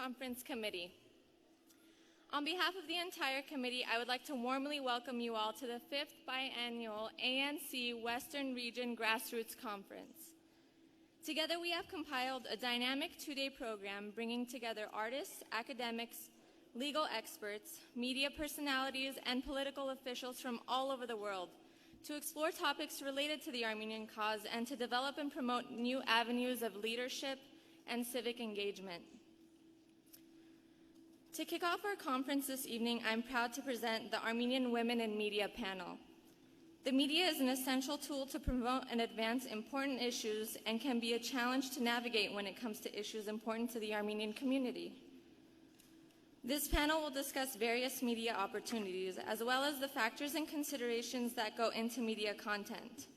Conference Committee. On behalf of the entire committee, I would like to warmly welcome you all to the 5th biannual ANC Western Region Grassroots Conference. Together, we have compiled a dynamic two-day program bringing together artists, academics, legal experts, media personalities, and political officials from all over the world to explore topics related to the Armenian cause and to develop and promote new avenues of leadership and civic engagement. To kick off our conference this evening, I'm proud to present the Armenian Women in Media panel. The media is an essential tool to promote and advance important issues and can be a challenge to navigate when it comes to issues important to the Armenian community. This panel will discuss various media opportunities, as well as the factors and considerations that go into media content.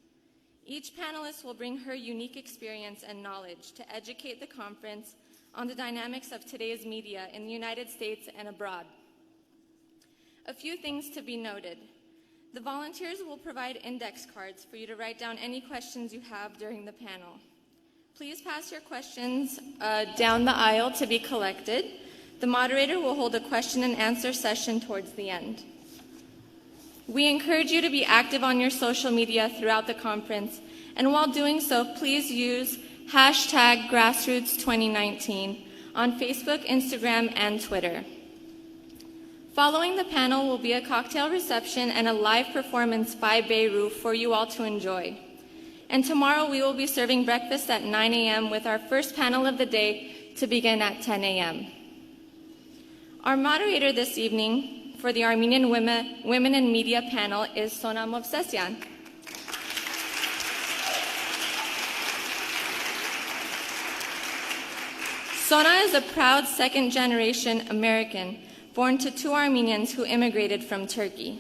Each panelist will bring her unique experience and knowledge to educate the conference on the dynamics of today's media in the United States and abroad. A few things to be noted. The volunteers will provide index cards for you to write down any questions you have during the panel. Please pass your questions down the aisle to be collected. The moderator will hold a question and answer session towards the end. We encourage you to be active on your social media throughout the conference, and while doing so, please use #Grassroots2019 on Facebook, Instagram, and Twitter. Following the panel will be a cocktail reception and a live performance by Beirut for you all to enjoy. And tomorrow we will be serving breakfast at 9 a.m. with our first panel of the day to begin at 10 a.m. Our moderator this evening for the Armenian Women in Media panel is Sona Movsesian. Sona is a proud second-generation American born to two Armenians who immigrated from Turkey.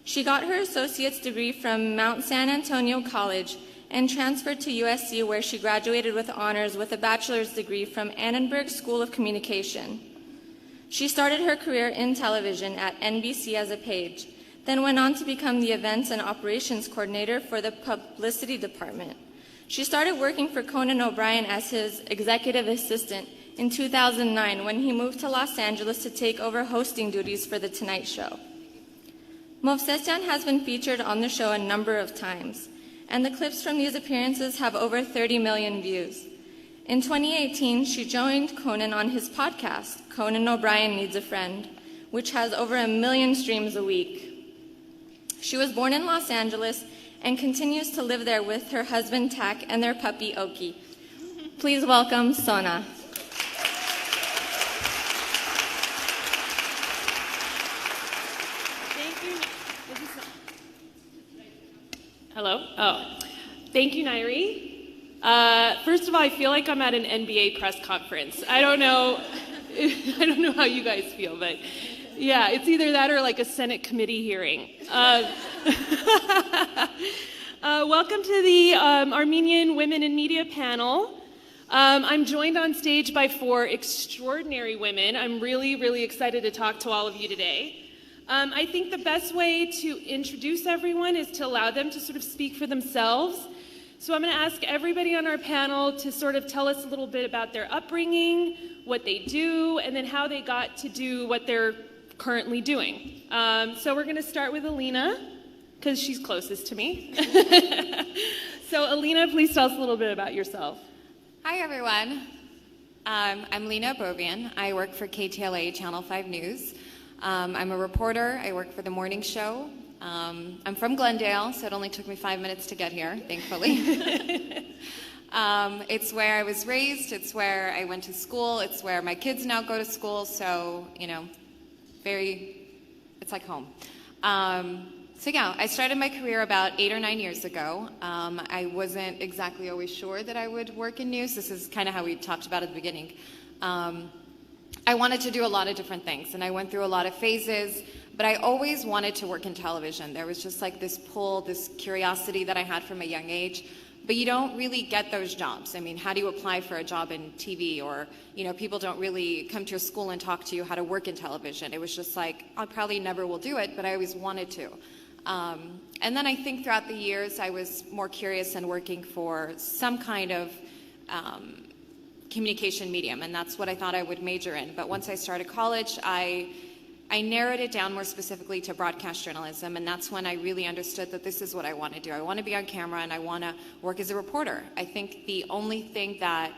She got her associate's degree from Mount San Antonio College and transferred to USC, where she graduated with honors with a bachelor's degree from Annenberg School of Communication. She started her career in television at NBC as a page, then went on to become the events and operations coordinator for the publicity department. She started working for Conan O'Brien as his executive assistant in 2009 when he moved to Los Angeles to take over hosting duties for The Tonight Show. Movsesian has been featured on the show a number of times, and the clips from these appearances have over 30 million views. In 2018, she joined Conan on his podcast, Conan O'Brien Needs a Friend, which has over 1 million streams a week. She was born in Los Angeles and continues to live there with her husband, Tak, and their puppy, Oki. Please welcome Sona. Hello? Oh, thank you, Nairi. First of all, I feel like I'm at an NBA press conference. I don't know how you guys feel, but yeah, it's either that or like a Senate committee hearing. Welcome to the Armenian Women in Media panel. I'm joined on stage by 4 extraordinary women. I'm really, really excited to talk to all of you today. I think the best way to introduce everyone is to allow them to sort of speak for themselves. So I'm going to ask everybody on our panel to sort of tell us a little bit about their upbringing, what they do, and then how they got to do what they're currently doing. So we're going to start with Alina, because she's closest to me. So Alina, please tell us a little bit about yourself. Hi, everyone. I'm Lena Bovian. I work for KTLA Channel 5 News. I'm a reporter. I work for the morning show. I'm from Glendale, so it only took me 5 minutes to get here, thankfully. It's where I was raised. It's where I went to school. It's where my kids now go to school. So, it's like home. So yeah, I started my career about 8 or 9 years ago. I wasn't exactly always sure that I would work in news. This is kind of how we talked about at the beginning. I wanted to do a lot of different things, and I went through a lot of phases, but I always wanted to work in television. There was just like this pull, this curiosity that I had from a young age, but you don't really get those jobs. I mean, how do you apply for a job in TV? Or, people don't really come to your school and talk to you how to work in television. It was just like, I probably never will do it, but I always wanted to. And then I think throughout the years, I was more curious and working for some kind of communication medium, and that's what I thought I would major in. But once I started college, I narrowed it down more specifically to broadcast journalism, and that's when I really understood that this is what I want to do. I want to be on camera, and I want to work as a reporter. I think the only thing that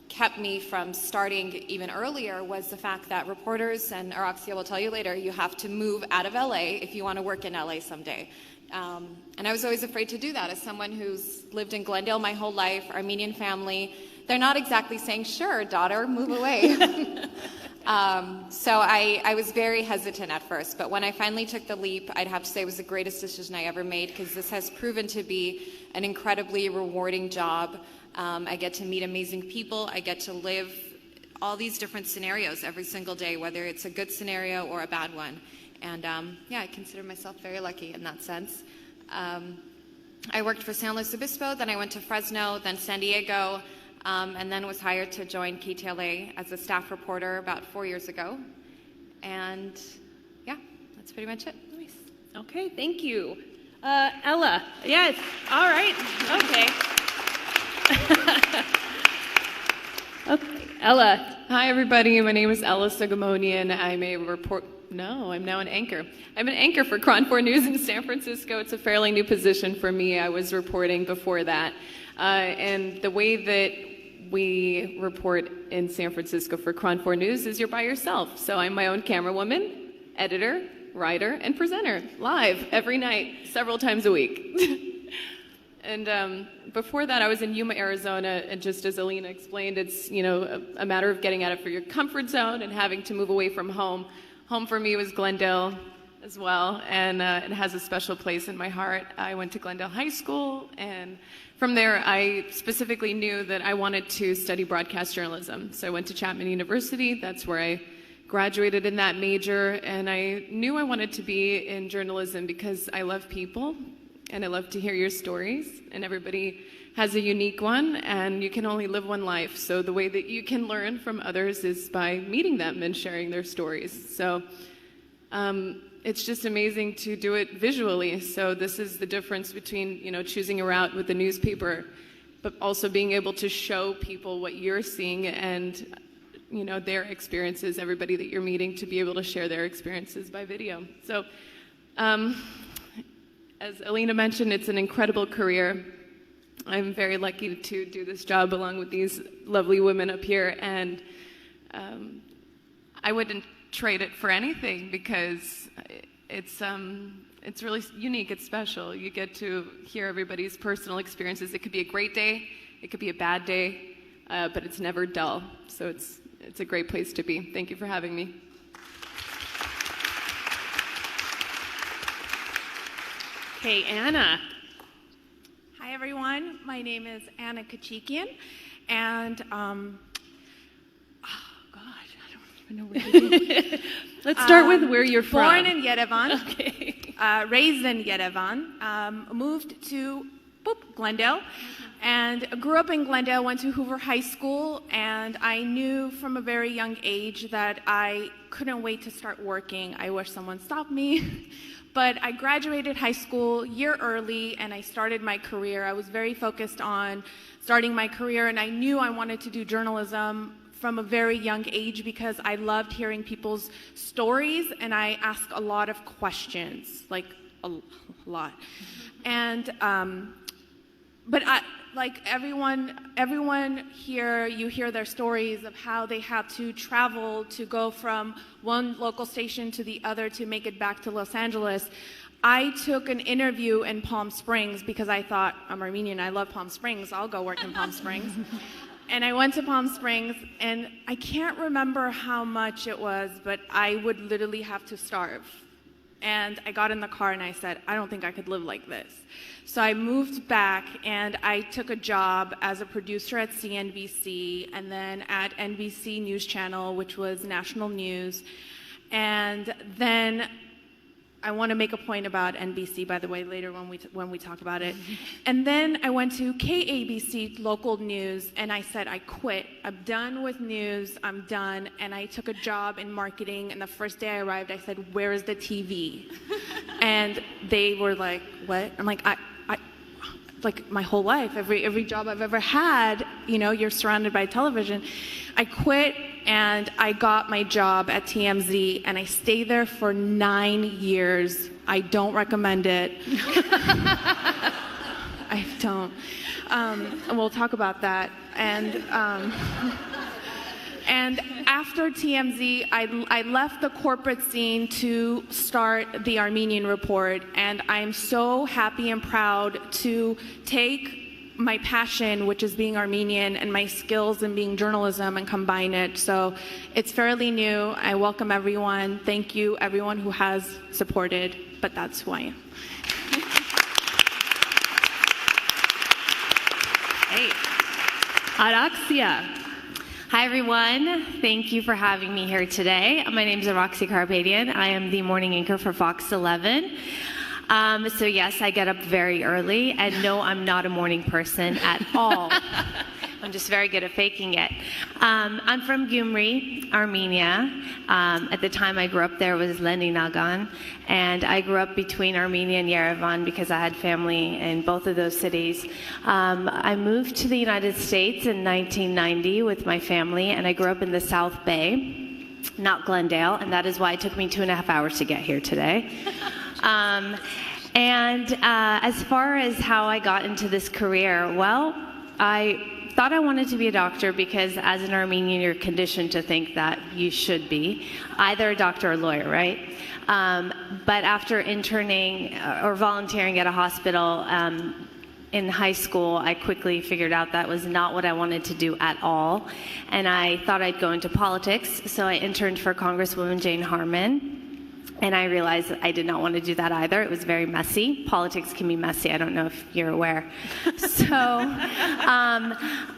kept me from starting even earlier was the fact that reporters, and Araxia will tell you later, you have to move out of LA if you want to work in LA someday. And I was always afraid to do that. As someone who's lived in Glendale my whole life, Armenian family, they're not exactly saying, sure, daughter, move away. So I was very hesitant at first, but when I finally took the leap, I'd have to say it was the greatest decision I ever made, because this has proven to be an incredibly rewarding job. I get to meet amazing people. I get to live all these different scenarios every single day, whether it's a good scenario or a bad one. And yeah, I consider myself very lucky in that sense. I worked for San Luis Obispo, then I went to Fresno, then San Diego, and then was hired to join KTLA as a staff reporter about 4 years ago. And yeah, that's pretty much it. Nice. Okay, thank you. Ella. Yes. All right. Okay. Okay, Ella. Hi, everybody. My name is Ella Sogomonian. I'm now an anchor. I'm an anchor for Cron 4 News in San Francisco. It's a fairly new position for me. I was reporting before that. And the way that we report in San Francisco for Cron 4 News is you're by yourself. So I'm my own camerawoman, editor, writer, and presenter, live every night, several times a week. And before that, I was in Yuma, Arizona, and just as Alina explained, it's a matter of getting out of your comfort zone and having to move away from home. Home for me was Glendale as well, and it has a special place in my heart. I went to Glendale High School, and from there, I specifically knew that I wanted to study broadcast journalism. So I went to Chapman University. That's where I graduated in that major, and I knew I wanted to be in journalism because I love people. And I love to hear your stories, and everybody has a unique one, and you can only live one life. So the way that you can learn from others is by meeting them and sharing their stories. So it's just amazing to do it visually. So this is the difference between, choosing a route with the newspaper, but also being able to show people what you're seeing and, their experiences, everybody that you're meeting, to be able to share their experiences by video. So, as Alina mentioned, it's an incredible career. I'm very lucky to do this job along with these lovely women up here, and I wouldn't trade it for anything because it's really unique. It's special. You get to hear everybody's personal experiences. It could be a great day, it could be a bad day, but it's never dull. So it's a great place to be. Thank you for having me. Okay, Anna. Hi, everyone. My name is Anna Kachikian, and oh gosh, I don't even know where to begin. Let's start with where you're from. Born in Yerevan, Okay. Raised in Yerevan, moved to Glendale, and grew up in Glendale. Went to Hoover High School, and I knew from a very young age that I couldn't wait to start working. I wish someone stopped me. But I graduated high school a year early, and I started my career. I was very focused on starting my career, and I knew I wanted to do journalism from a very young age because I loved hearing people's stories, and I asked a lot of questions, like a lot. And but like everyone here, you hear their stories of how they had to travel to go from one local station to the other to make it back to Los Angeles. I took an interview in Palm Springs because I thought, I'm Armenian, I love Palm Springs, I'll go work in Palm Springs. And I went to Palm Springs, and I can't remember how much it was, but I would literally have to starve. And I got in the car and I said, I don't think I could live like this. So I moved back, and I took a job as a producer at CNBC and then at NBC News Channel, which was national news. And then I want to make a point about NBC, by the way, later when we talk about it. And then I went to KABC local news, and I said, I quit. I'm done with news. I'm done. And I took a job in marketing, and the first day I arrived, I said, where is the TV? And they were like, what? I'm like, like my whole life. Every job I've ever had, you're surrounded by television. I quit and I got my job at TMZ, and I stayed there for 9 years. I don't recommend it. I don't. And we'll talk about that. And after TMZ, I left the corporate scene to start the Armenian Report, and I'm so happy and proud to take my passion, which is being Armenian, and my skills in being journalism, and combine it. So it's fairly new. I welcome everyone. Thank you, everyone who has supported, but that's who I am. Hey, Araxia. Hi, everyone. Thank you for having me here today. My name is Araxia Karapetian. I am the morning anchor for Fox 11. So yes, I get up very early, and no, I'm not a morning person at all. I'm just very good at faking it. I'm from Gyumri, Armenia. At the time I grew up there was Leninagan, and I grew up between Armenia and Yerevan because I had family in both of those cities. I moved to the United States in 1990 with my family, and I grew up in the South Bay, not Glendale, and that is why it took me 2.5 hours to get here today. As far as how I got into this career, well, I thought I wanted to be a doctor because as an Armenian, you're conditioned to think that you should be either a doctor or a lawyer, right? But after interning or volunteering at a hospital in high school, I quickly figured out that was not what I wanted to do at all. And I thought I'd go into politics, so I interned for Congresswoman Jane Harman. And I realized that I did not want to do that either. It was very messy. Politics can be messy. I don't know if you're aware. So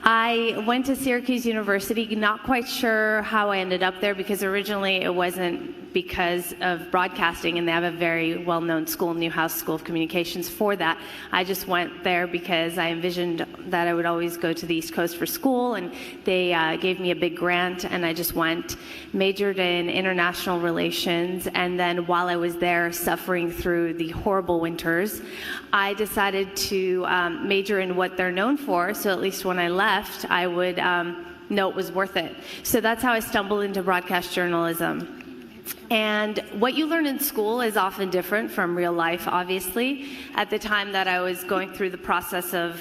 I went to Syracuse University, not quite sure how I ended up there because originally it wasn't because of broadcasting, and they have a very well-known school, Newhouse School of Communications, for that. I just went there because I envisioned that I would always go to the East Coast for school, and they gave me a big grant, and I just went, majored in international relations, and then while I was there suffering through the horrible winters, I decided to major in what they're known for, so at least when I left, I would know it was worth it. So that's how I stumbled into broadcast journalism. And what you learn in school is often different from real life, obviously. At the time that I was going through the process of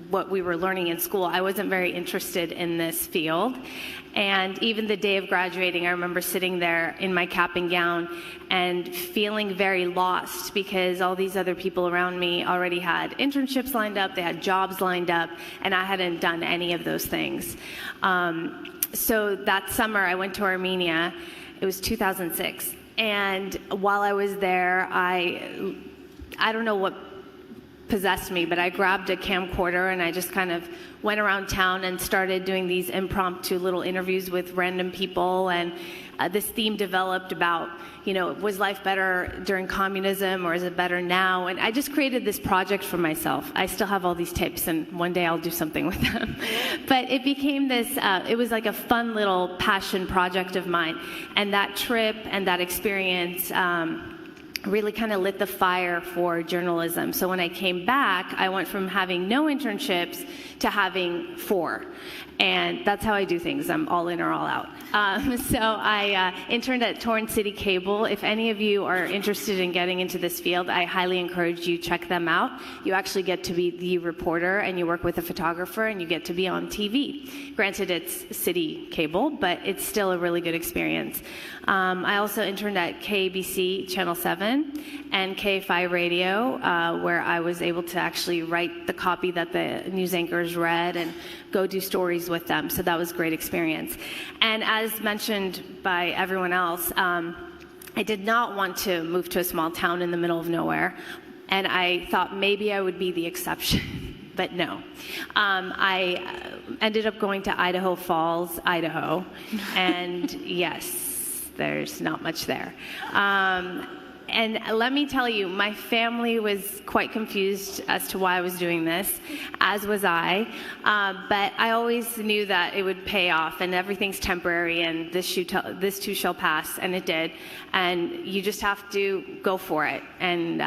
what we were learning in school, I wasn't very interested in this field. And even the day of graduating, I remember sitting there in my cap and gown and feeling very lost because all these other people around me already had internships lined up, they had jobs lined up, and I hadn't done any of those things. So that summer, I went to Armenia. It was 2006, and while I was there, I don't know what possessed me, but I grabbed a camcorder and I just kind of went around town and started doing these impromptu little interviews with random people, and this theme developed about, was life better during communism or is it better now? And I just created this project for myself. I still have all these tapes, and one day I'll do something with them. But it became this, it was like a fun little passion project of mine. And that trip and that experience really kind of lit the fire for journalism. So when I came back, I went from having no internships to having 4. And that's how I do things. I'm all in or all out. So I interned at Torrance City Cable. If any of you are interested in getting into this field, I highly encourage you check them out. You actually get to be the reporter, and you work with a photographer, and you get to be on TV. Granted, it's city cable, but it's still a really good experience. I also interned at KABC Channel 7 and KFI Radio, where I was able to actually write the copy that the news anchors read and go do stories with them. So that was a great experience. And as mentioned by everyone else, I did not want to move to a small town in the middle of nowhere. And I thought maybe I would be the exception, but no. I ended up going to Idaho Falls, Idaho. And yes, there's not much there. And let me tell you, my family was quite confused as to why I was doing this, as was I. But I always knew that it would pay off, and everything's temporary, and this too shall pass, and it did. And you just have to go for it, and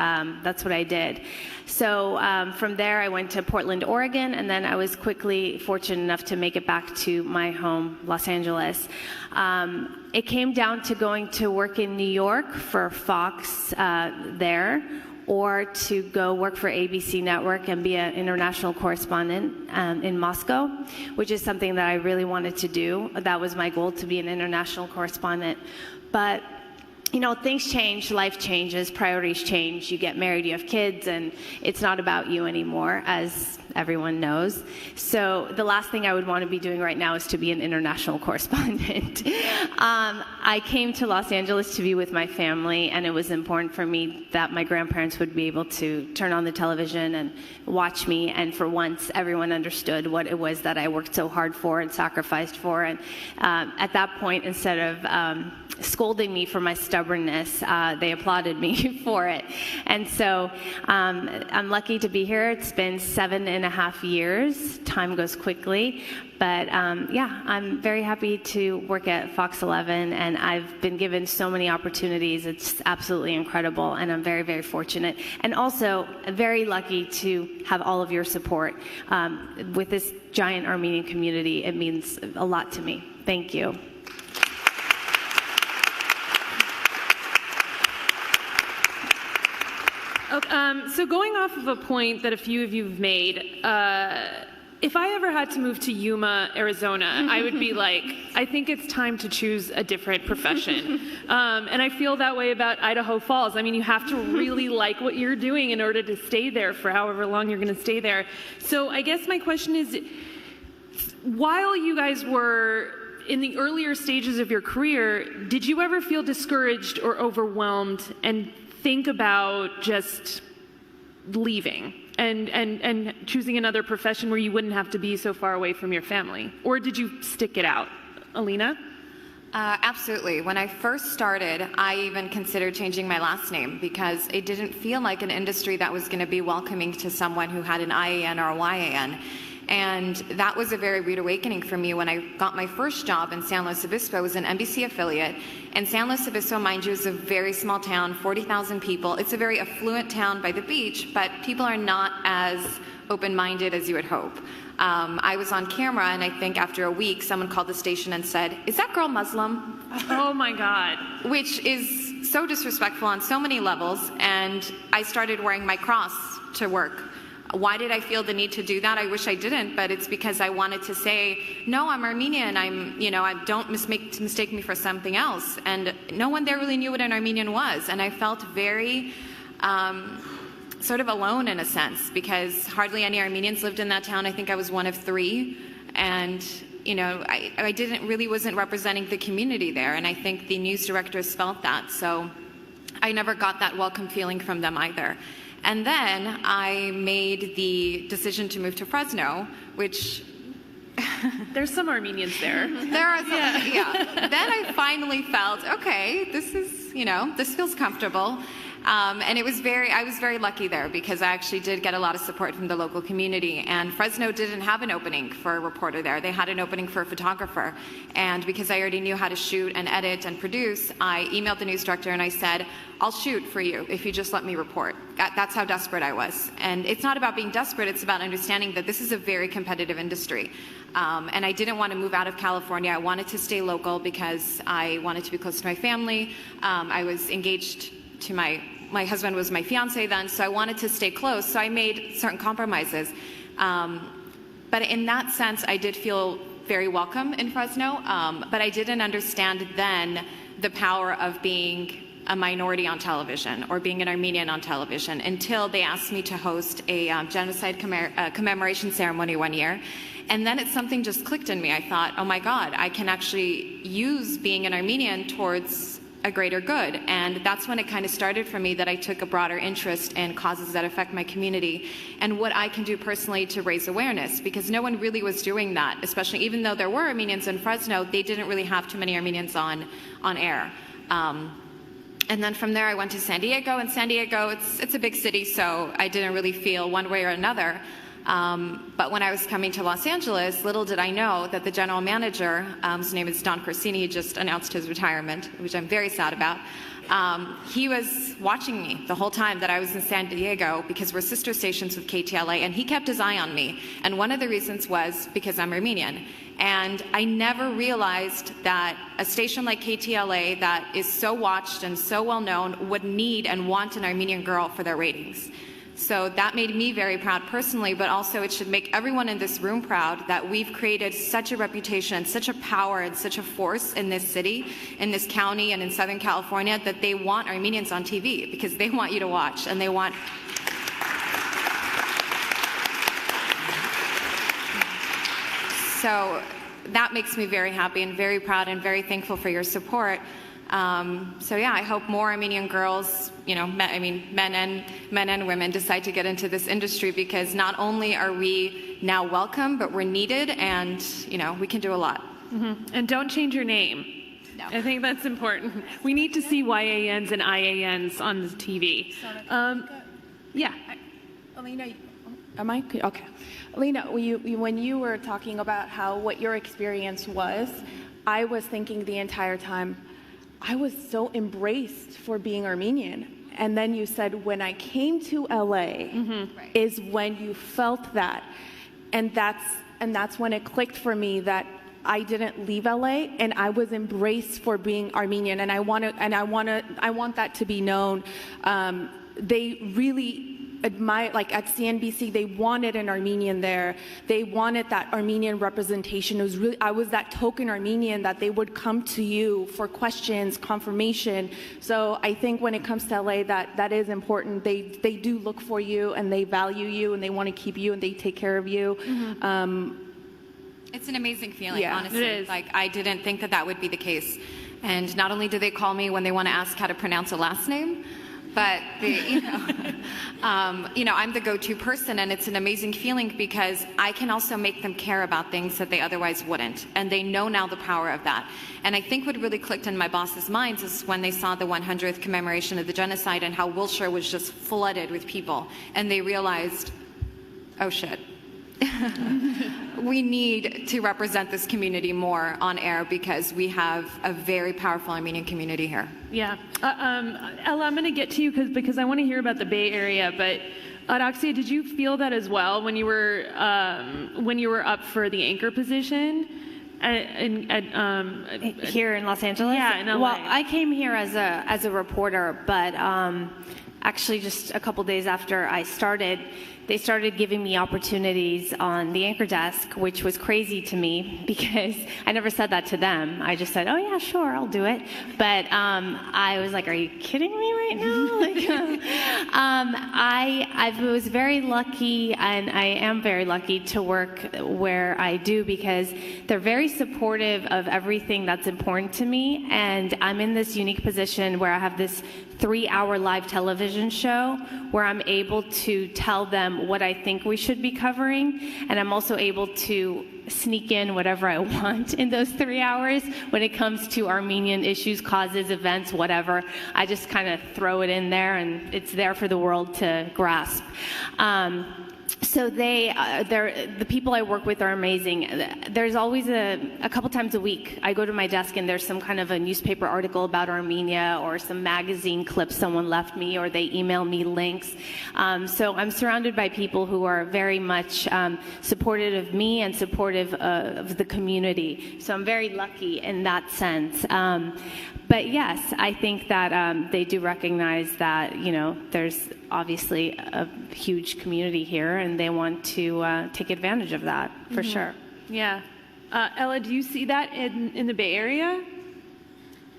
that's what I did. So from there, I went to Portland, Oregon, and then I was quickly fortunate enough to make it back to my home, Los Angeles. It came down to going to work in New York for Fox there, or to go work for ABC Network and be an international correspondent in Moscow, which is something that I really wanted to do. That was my goal, to be an international correspondent. But you know, things change, life changes, priorities change. You get married, you have kids, and it's not about you anymore, as everyone knows. So the last thing I would want to be doing right now is to be an international correspondent. I came to Los Angeles to be with my family, and it was important for me that my grandparents would be able to turn on the television and watch me, and for once, everyone understood what it was that I worked so hard for and sacrificed for. And at that point, instead of scolding me for my stubbornness, they applauded me for it. And so I'm lucky to be here. It's been 7.5 years. Time goes quickly. But yeah, I'm very happy to work at Fox 11, and I've been given so many opportunities. It's absolutely incredible, and I'm very, very fortunate. And also very lucky to have all of your support. With this giant Armenian community, it means a lot to me. Thank you. So going off of a point that a few of you have made, if I ever had to move to Yuma, Arizona, I would be like, I think it's time to choose a different profession. And I feel that way about Idaho Falls. I mean, you have to really like what you're doing in order to stay there for however long you're going to stay there. So I guess my question is, while you guys were in the earlier stages of your career, did you ever feel discouraged or overwhelmed and think about just leaving and choosing another profession where you wouldn't have to be so far away from your family? Or did you stick it out? Alina? Absolutely. When I first started, I even considered changing my last name because it didn't feel like an industry that was going to be welcoming to someone who had an IAN or a YAN. And that was a very rude awakening for me when I got my first job in San Luis Obispo. It was an NBC affiliate. And San Luis Obispo, mind you, is a very small town, 40,000 people. It's a very affluent town by the beach, but people are not as open-minded as you would hope. I was on camera, and I think after a week, someone called the station and said, "Is that girl Muslim?" Oh my God. Which is so disrespectful on so many levels. And I started wearing my cross to work. Why did I feel the need to do that? I wish I didn't, but it's because I wanted to say, no, I'm Armenian. I don't mistake me for something else. And no one there really knew what an Armenian was. And I felt very sort of alone in a sense, because hardly any Armenians lived in that town. I think I was one of 3. And I wasn't representing the community there. And I think the news directors felt that. So I never got that welcome feeling from them either. And then I made the decision to move to Fresno, which... There's some Armenians there. There are some, yeah. Then I finally felt, okay, this feels comfortable. And I was very lucky there because I actually did get a lot of support from the local community. And Fresno didn't have an opening for a reporter there. They had an opening for a photographer. And because I already knew how to shoot and edit and produce, I emailed the news director and I said, I'll shoot for you if you just let me report. That's how desperate I was. And it's not about being desperate, it's about understanding that this is a very competitive industry. And I didn't want to move out of California. I wanted to stay local because I wanted to be close to my family. I was engaged to my husband was my fiance then, so I wanted to stay close, so I made certain compromises. But in that sense, I did feel very welcome in Fresno, but I didn't understand then the power of being a minority on television or being an Armenian on television until they asked me to host a genocide commemoration ceremony one year. And then something just clicked in me. I thought, oh my God, I can actually use being an Armenian towards a greater good. And that's when it kind of started for me that I took a broader interest in causes that affect my community and what I can do personally to raise awareness, because no one really was doing that, especially even though there were Armenians in Fresno, they didn't really have too many Armenians on air. And then from there, I went to San Diego. And San Diego, it's a big city, so I didn't really feel one way or another. But when I was coming to Los Angeles, little did I know that the general manager, his name is Don Corsini, just announced his retirement, which I'm very sad about. He was watching me the whole time that I was in San Diego because we're sister stations with KTLA, and he kept his eye on me. And one of the reasons was because I'm Armenian. And I never realized that a station like KTLA that is so watched and so well known would need and want an Armenian girl for their ratings. So that made me very proud personally, but also it should make everyone in this room proud that we've created such a reputation, such a power, and such a force in this city, in this county, and in Southern California that they want Armenians on TV because they want you to watch, and they want... So that makes me very happy and very proud and very thankful for your support. So yeah, I hope more Armenian girls, men and women decide to get into this industry because not only are we now welcome, but we're needed, and we can do a lot. Mm-hmm. And don't change your name. No. I think that's important. We need to see YANs and IANs on the TV. Yeah. Alina, am I? Okay. Alina, when you were talking about what your experience was, I was thinking the entire time, I was so embraced for being Armenian. And then you said, when I came to LA is when you felt that. And that's when it clicked for me that I didn't leave LA and I was embraced for being Armenian. And I want that to be known. They really admire, like at CNBC, they wanted an Armenian there. They wanted that Armenian representation. It was really, I was that token Armenian that they would come to you for questions, confirmation. So I think when it comes to LA, that is important. They do look for you and they value you and they want to keep you and they take care of you. It's an amazing feeling, yeah, honestly. It is. Like, I didn't think that would be the case. And not only do they call me when they want to ask how to pronounce a last name, but I'm the go-to person, and it's an amazing feeling because I can also make them care about things that they otherwise wouldn't, and they know now the power of that. And I think what really clicked in my boss's minds is when they saw the 100th commemoration of the genocide and how Wilshire was just flooded with people, and they realized, oh shit. We need to represent this community more on air because we have a very powerful Armenian community here. Yeah. Ella, I'm going to get to you because I want to hear about the Bay Area, but Araxia, did you feel that as well when you were up for the anchor position? Here in Los Angeles? Yeah, in LA. Well, I came here as a reporter, but actually just a couple days after I started, they started giving me opportunities on the anchor desk, which was crazy to me because I never said that to them. I just said, oh yeah, sure, I'll do it. But I was like, are you kidding me right now? I was very lucky, and I am very lucky to work where I do because they're very supportive of everything that's important to me. And I'm in this unique position where I have this 3-hour live television show where I'm able to tell them what I think we should be covering, and I'm also able to sneak in whatever I want in those 3 hours when it comes to Armenian issues, causes, events, whatever. I just kind of throw it in there, and it's there for the world to grasp. So the people I work with are amazing. There's always a couple times a week, I go to my desk and there's some kind of a newspaper article about Armenia or some magazine clip someone left me, or they email me links. So I'm surrounded by people who are very much supportive of me and supportive of the community. So I'm very lucky in that sense. But yes, I think that they do recognize that, there's obviously a huge community here, and they want to take advantage of that, for sure. Yeah. Ella, do you see that in the Bay Area?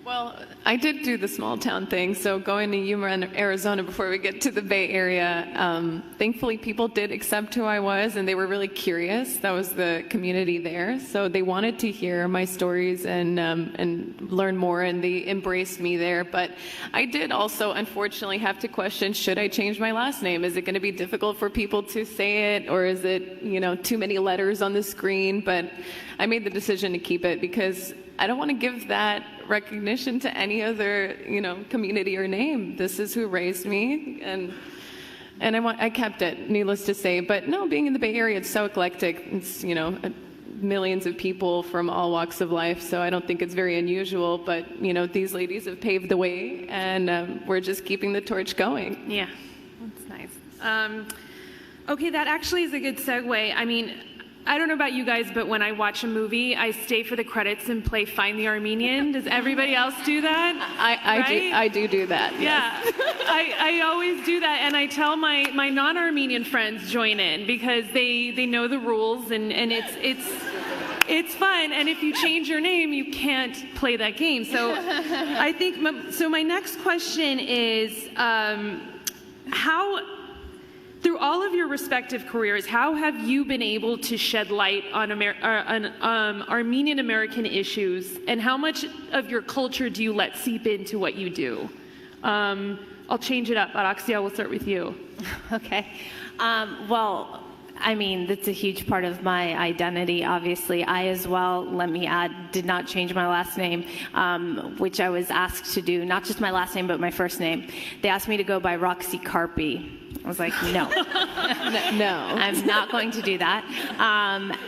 Well, I did do the small town thing, so going to Yuma, Arizona before we get to the Bay Area, thankfully people did accept who I was, and they were really curious. That was the community there, so they wanted to hear my stories and learn more, and they embraced me there. But I did also, unfortunately, have to question, should I change my last name? Is it going to be difficult for people to say it, or is it, too many letters on the screen? But I made the decision to keep it because I don't want to give that recognition to any other, community or name. This is who raised me, and I kept it, needless to say. But no, being in the Bay Area, it's so eclectic. It's, millions of people from all walks of life, so I don't think it's very unusual. But, these ladies have paved the way, and we're just keeping the torch going. Yeah. That's nice. Okay, that actually is a good segue. I mean, I don't know about you guys, but when I watch a movie, I stay for the credits and play Find the Armenian. Does everybody else do that? I do that. Yeah, yes. I always do that, and I tell my non-Armenian friends join in because they know the rules, and it's fun. And if you change your name, you can't play that game. So I think my next question is how. Through all of your respective careers, how have you been able to shed light on Armenian American issues, and how much of your culture do you let seep into what you do? I'll change it up. Araxia, we'll start with you. Okay. Well, I mean, that's a huge part of my identity, obviously. I as well, let me add, did not change my last name, which I was asked to do, not just my last name, but my first name. They asked me to go by Roxy Carpi. I was like, no. No, I'm not going to do that.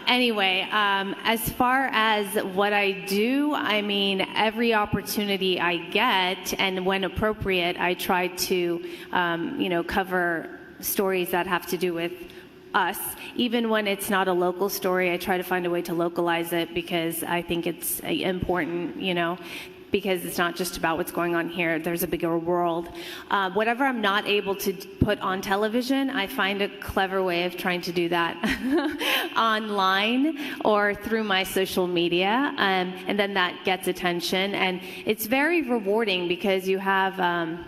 Anyway, as far as what I do, I mean, every opportunity I get, and when appropriate, I try to, cover stories that have to do with us. Even when it's not a local story, I try to find a way to localize it because I think it's important, because it's not just about what's going on here. There's a bigger world. Whatever I'm not able to put on television, I find a clever way of trying to do that online or through my social media, and then that gets attention. And it's very rewarding because you have a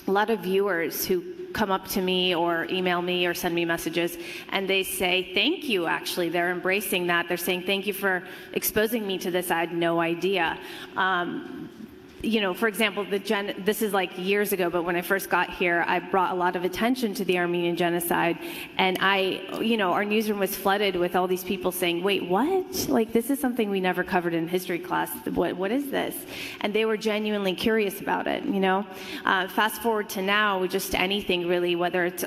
lot of viewers who come up to me or email me or send me messages, and they say thank you. Actually, they're embracing that. They're saying thank you for exposing me to this. I had no idea. For example, this is like years ago, but when I first got here, I brought a lot of attention to the Armenian genocide, and our newsroom was flooded with all these people saying, wait, what? Like, this is something we never covered in history class. What is this? And they were genuinely curious about it, Fast forward to now, just anything really, whether it's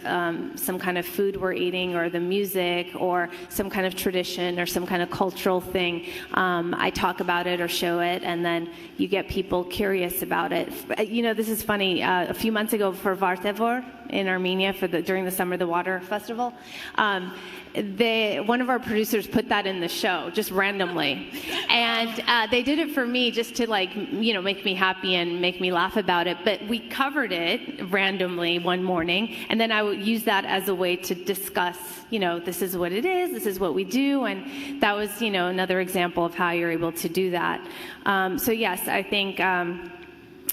some kind of food we're eating or the music or some kind of tradition or some kind of cultural thing, I talk about it or show it, and then you get people curious about it. This is funny. A few months ago for Vartevor in Armenia during the Summer of the Water Festival, one of our producers put that in the show just randomly, and they did it for me just to make me happy and make me laugh about it. But we covered it randomly one morning, and then I would use that as a way to discuss. This is what it is. This is what we do, and that was another example of how you're able to do that. So yes, I think.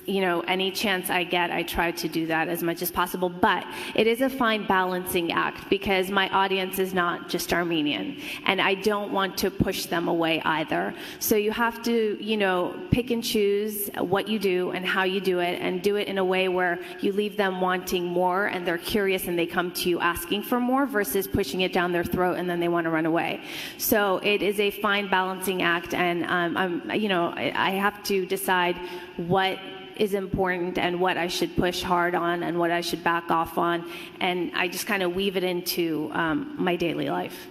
Any chance I get, I try to do that as much as possible. But it is a fine balancing act because my audience is not just Armenian, and I don't want to push them away either. So you have to, pick and choose what you do and how you do it, and do it in a way where you leave them wanting more and they're curious and they come to you asking for more versus pushing it down their throat and then they want to run away. So it is a fine balancing act, and I have to decide what is important and what I should push hard on and what I should back off on, and I just kind of weave it into my daily life.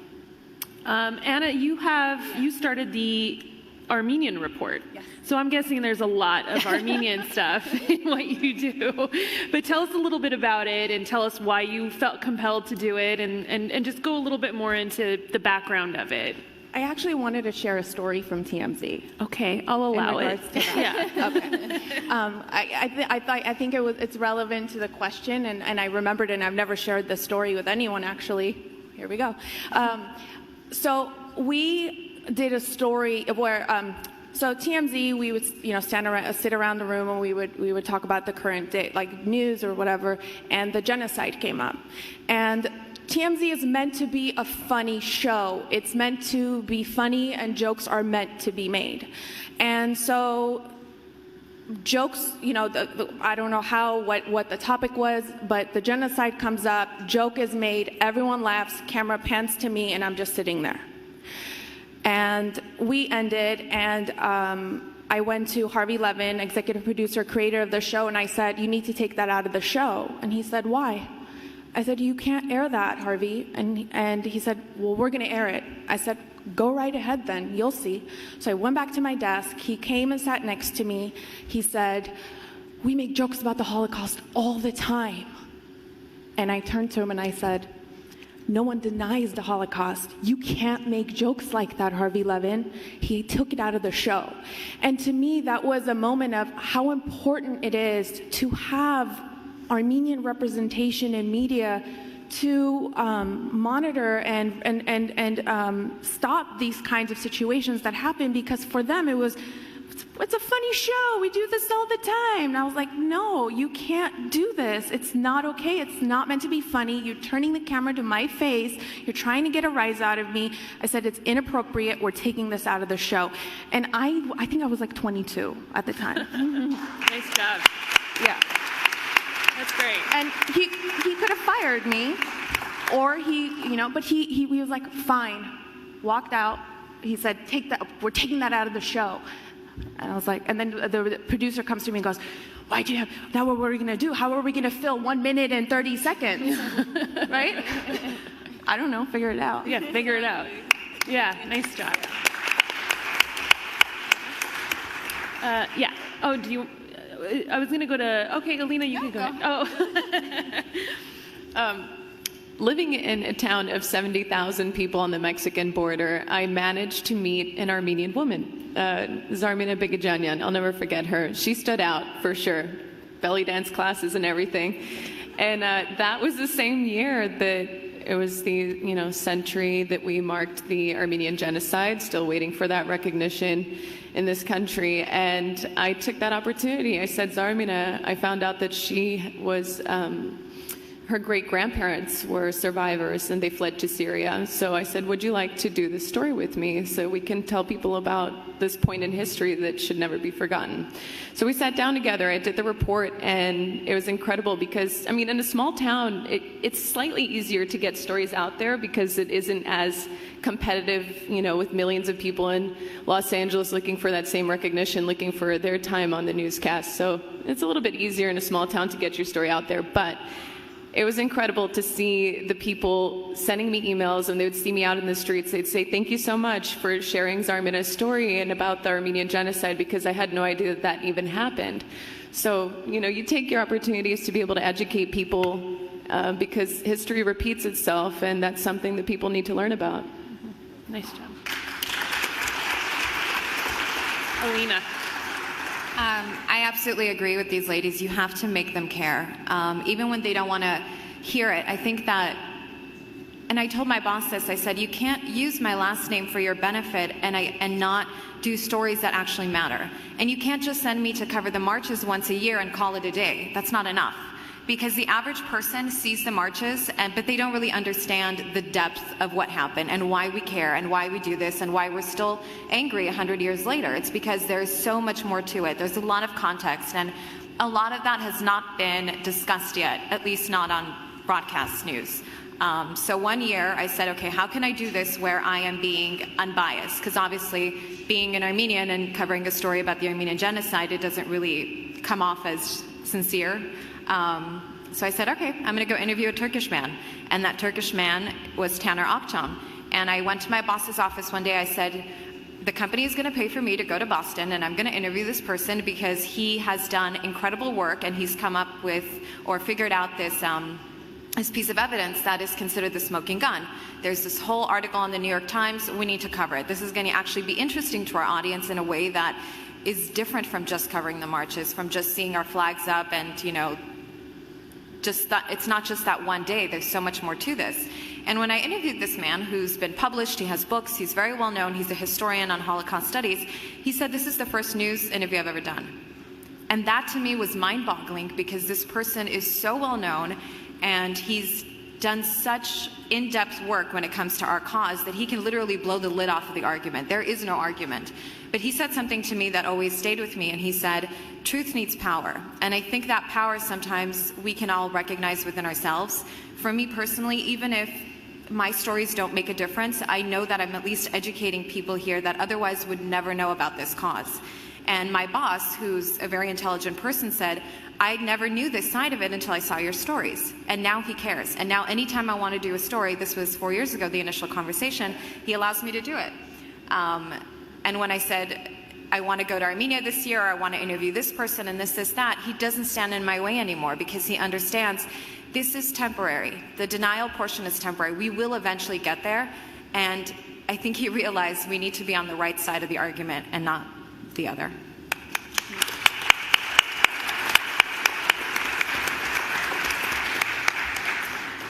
Anna, you started the Armenian Report. Yes. So I'm guessing there's a lot of Armenian stuff in what you do. But tell us a little bit about it, and tell us why you felt compelled to do it, and just go a little bit more into the background of it. I actually wanted to share a story from TMZ. Okay, I'll allow it. Yeah. Okay. I think it's relevant to the question, and I remembered, and I've never shared this story with anyone actually. Here we go. So we did a story where. So TMZ, we would sit around the room, and we would talk about the current day, like news or whatever, and the genocide came up, and TMZ is meant to be a funny show. It's meant to be funny, and jokes are meant to be made. And so jokes, I don't know what the topic was, but the genocide comes up, joke is made, everyone laughs, camera pans to me, and I'm just sitting there. And we ended, and I went to Harvey Levin, executive producer, creator of the show, and I said, you need to take that out of the show. And he said, why? I said, you can't air that, Harvey. And he said, well, we're going to air it. I said, go right ahead then, you'll see. So I went back to my desk. He came and sat next to me. He said, we make jokes about the Holocaust all the time. And I turned to him and I said, no one denies the Holocaust. You can't make jokes like that, Harvey Levin. He took it out of the show. And to me, that was a moment of how important it is to have Armenian representation in media to monitor and stop these kinds of situations that happen, because for them it's a funny show, we do this all the time. And I was like, no, you can't do this. It's not okay. It's not meant to be funny. You're turning the camera to my face. You're trying to get a rise out of me. I said, it's inappropriate. We're taking this out of the show. And I think I was like 22 at the time. Nice job. Yeah. That's great. And he could have fired me, or but he was like, fine. Walked out. He said, we're taking that out of the show. And I was like, and then the producer comes to me and goes, why do you have, now what are we going to do? How are we going to fill 1 minute and 30 seconds? Right? I don't know, figure it out. Yeah, figure it out. Yeah, nice job. Yeah. Oh, do you, I was going to go to, okay, Alina, you can go. Oh. Living in a town of 70,000 people on the Mexican border, I managed to meet an Armenian woman, Zarmina Bigajanyan. I'll never forget her. She stood out for sure, belly dance classes and everything. And that was the same year that it was the century that we marked the Armenian genocide, still waiting for that recognition in this country. And I took that opportunity. I said, Zarmina, I found out that she was her great-grandparents were survivors and they fled to Syria. So I said, would you like to do this story with me so we can tell people about this point in history that should never be forgotten? So we sat down together, I did the report, and it was incredible because, I mean, in a small town, it's slightly easier to get stories out there because it isn't as competitive, with millions of people in Los Angeles looking for that same recognition, looking for their time on the newscast. So it's a little bit easier in a small town to get your story out there, but it was incredible to see the people sending me emails, and they would see me out in the streets. They'd say, thank you so much for sharing Zarmina's story and about the Armenian genocide, because I had no idea that even happened. So, you take your opportunities to be able to educate people because history repeats itself, and that's something that people need to learn about. Nice job. Alina. I absolutely agree with these ladies. You have to make them care, even when they don't want to hear it. I think that, and I told my boss this, I said, you can't use my last name for your benefit and not do stories that actually matter. And you can't just send me to cover the marches once a year and call it a day. That's not enough. Because the average person sees the marches, but they don't really understand the depth of what happened and why we care and why we do this and why we're still angry 100 years later. It's because there's so much more to it. There's a lot of context, and a lot of that has not been discussed yet, at least not on broadcast news. So one year I said, okay, how can I do this where I am being unbiased? Because obviously being an Armenian and covering a story about the Armenian genocide, it doesn't really come off as sincere. So I said, okay, I'm going to go interview a Turkish man. And that Turkish man was Taner Akçam. And I went to my boss's office one day. I said, the company is going to pay for me to go to Boston, and I'm going to interview this person because he has done incredible work, and he's come up with or figured out this piece of evidence that is considered the smoking gun. There's this whole article in the New York Times. We need to cover it. This is going to actually be interesting to our audience in a way that is different from just covering the marches, from just seeing our flags up and, just that it's not just that one day. There's so much more to this. And when I interviewed this man who's been published, he has books, he's very well known, he's a historian on Holocaust studies, he said, this is the first news interview I've ever done. And that to me was mind-boggling because this person is so well known and he's done such in-depth work when it comes to our cause that he can literally blow the lid off of the argument. There is no argument. But he said something to me that always stayed with me, and he said, truth needs power. And I think that power sometimes we can all recognize within ourselves. For me personally, even if my stories don't make a difference, I know that I'm at least educating people here that otherwise would never know about this cause. And my boss, who's a very intelligent person, said, I never knew this side of it until I saw your stories. And now he cares. And now anytime I want to do a story, this was 4 years ago, the initial conversation, he allows me to do it. And when I said, I want to go to Armenia this year, or I want to interview this person and this, that, he doesn't stand in my way anymore because he understands this is temporary. The denial portion is temporary. We will eventually get there. And I think he realized we need to be on the right side of the argument and not the other.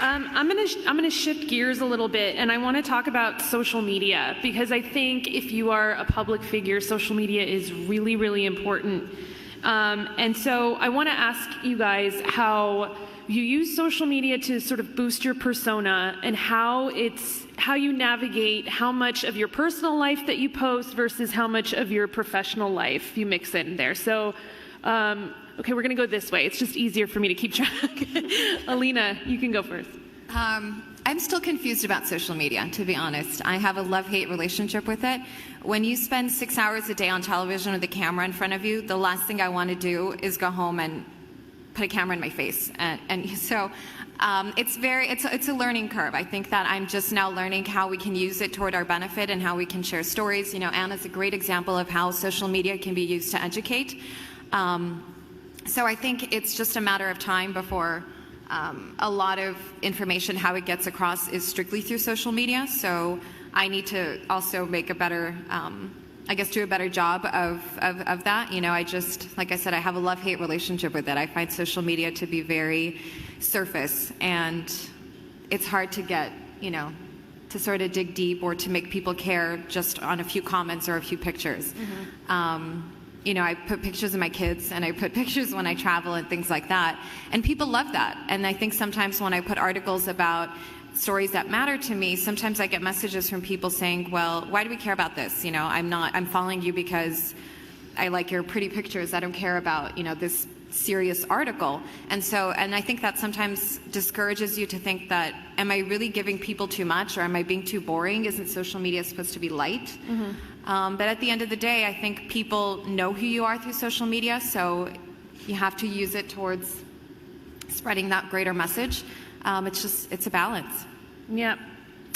I'm gonna shift gears a little bit, and I want to talk about social media, because I think if you are a public figure, social media is really, really important. And so I want to ask you guys how you use social media to sort of boost your persona, and how you navigate how much of your personal life that you post versus how much of your professional life you mix in there. So, okay, we're going to go this way. It's just easier for me to keep track. Alina, you can go first. I'm still confused about social media, to be honest. I have a love-hate relationship with it. When you spend 6 hours a day on television with a camera in front of you, the last thing I want to do is go home and put a camera in my face. And so it's a learning curve. I think that I'm just now learning how we can use it toward our benefit and how we can share stories. You know, Anna's a great example of how social media can be used to educate. So I think it's just a matter of time before a lot of information, how it gets across, is strictly through social media. So I need to also make a better, do a better job of that. You know, like I said, I have a love-hate relationship with it. I find social media to be very surface, and it's hard to get, to sort of dig deep or to make people care just on a few comments or a few pictures. Mm-hmm. I put pictures of my kids, and I put pictures when I travel and things like that. And people love that. And I think sometimes when I put articles about stories that matter to me, sometimes I get messages from people saying, well, why do we care about this? I'm following you because I like your pretty pictures. I don't care about, this serious article. And I think that sometimes discourages you to think that, am I really giving people too much, or am I being too boring? Isn't social media supposed to be light? Mm-hmm. But at the end of the day, I think people know who you are through social media, so you have to use it towards spreading that greater message. It's a balance. Yeah.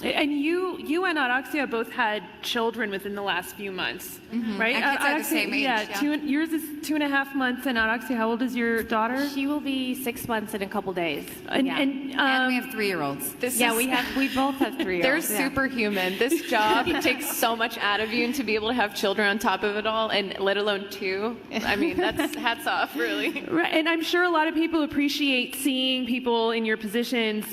And you and Araxia both had children within the last few months, mm-hmm. right? Our kids are the same age. Yeah. Yours is 2.5 months, and Araxia, how old is your daughter? She will be 6 months in a couple days. And we have 3-year-olds. We both have 3-year-olds. They're superhuman. This job takes so much out of you, and to be able to have children on top of it all, and let alone 2, I mean, that's hats off, really. Right, and I'm sure a lot of people appreciate seeing people in your positions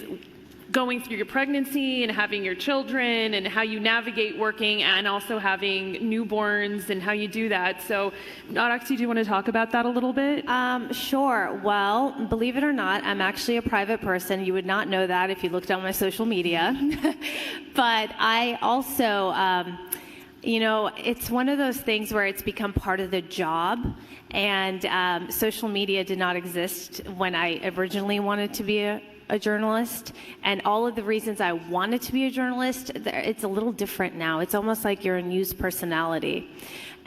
going through your pregnancy and having your children, and how you navigate working and also having newborns and how you do that. So, Araxi, do you want to talk about that a little bit? Sure. Well, believe it or not, I'm actually a private person. You would not know that if you looked on my social media. But I also, it's one of those things where it's become part of the job. And social media did not exist when I originally wanted to be a journalist, and all of the reasons I wanted to be a journalist, it's a little different now. It's almost like you're a news personality,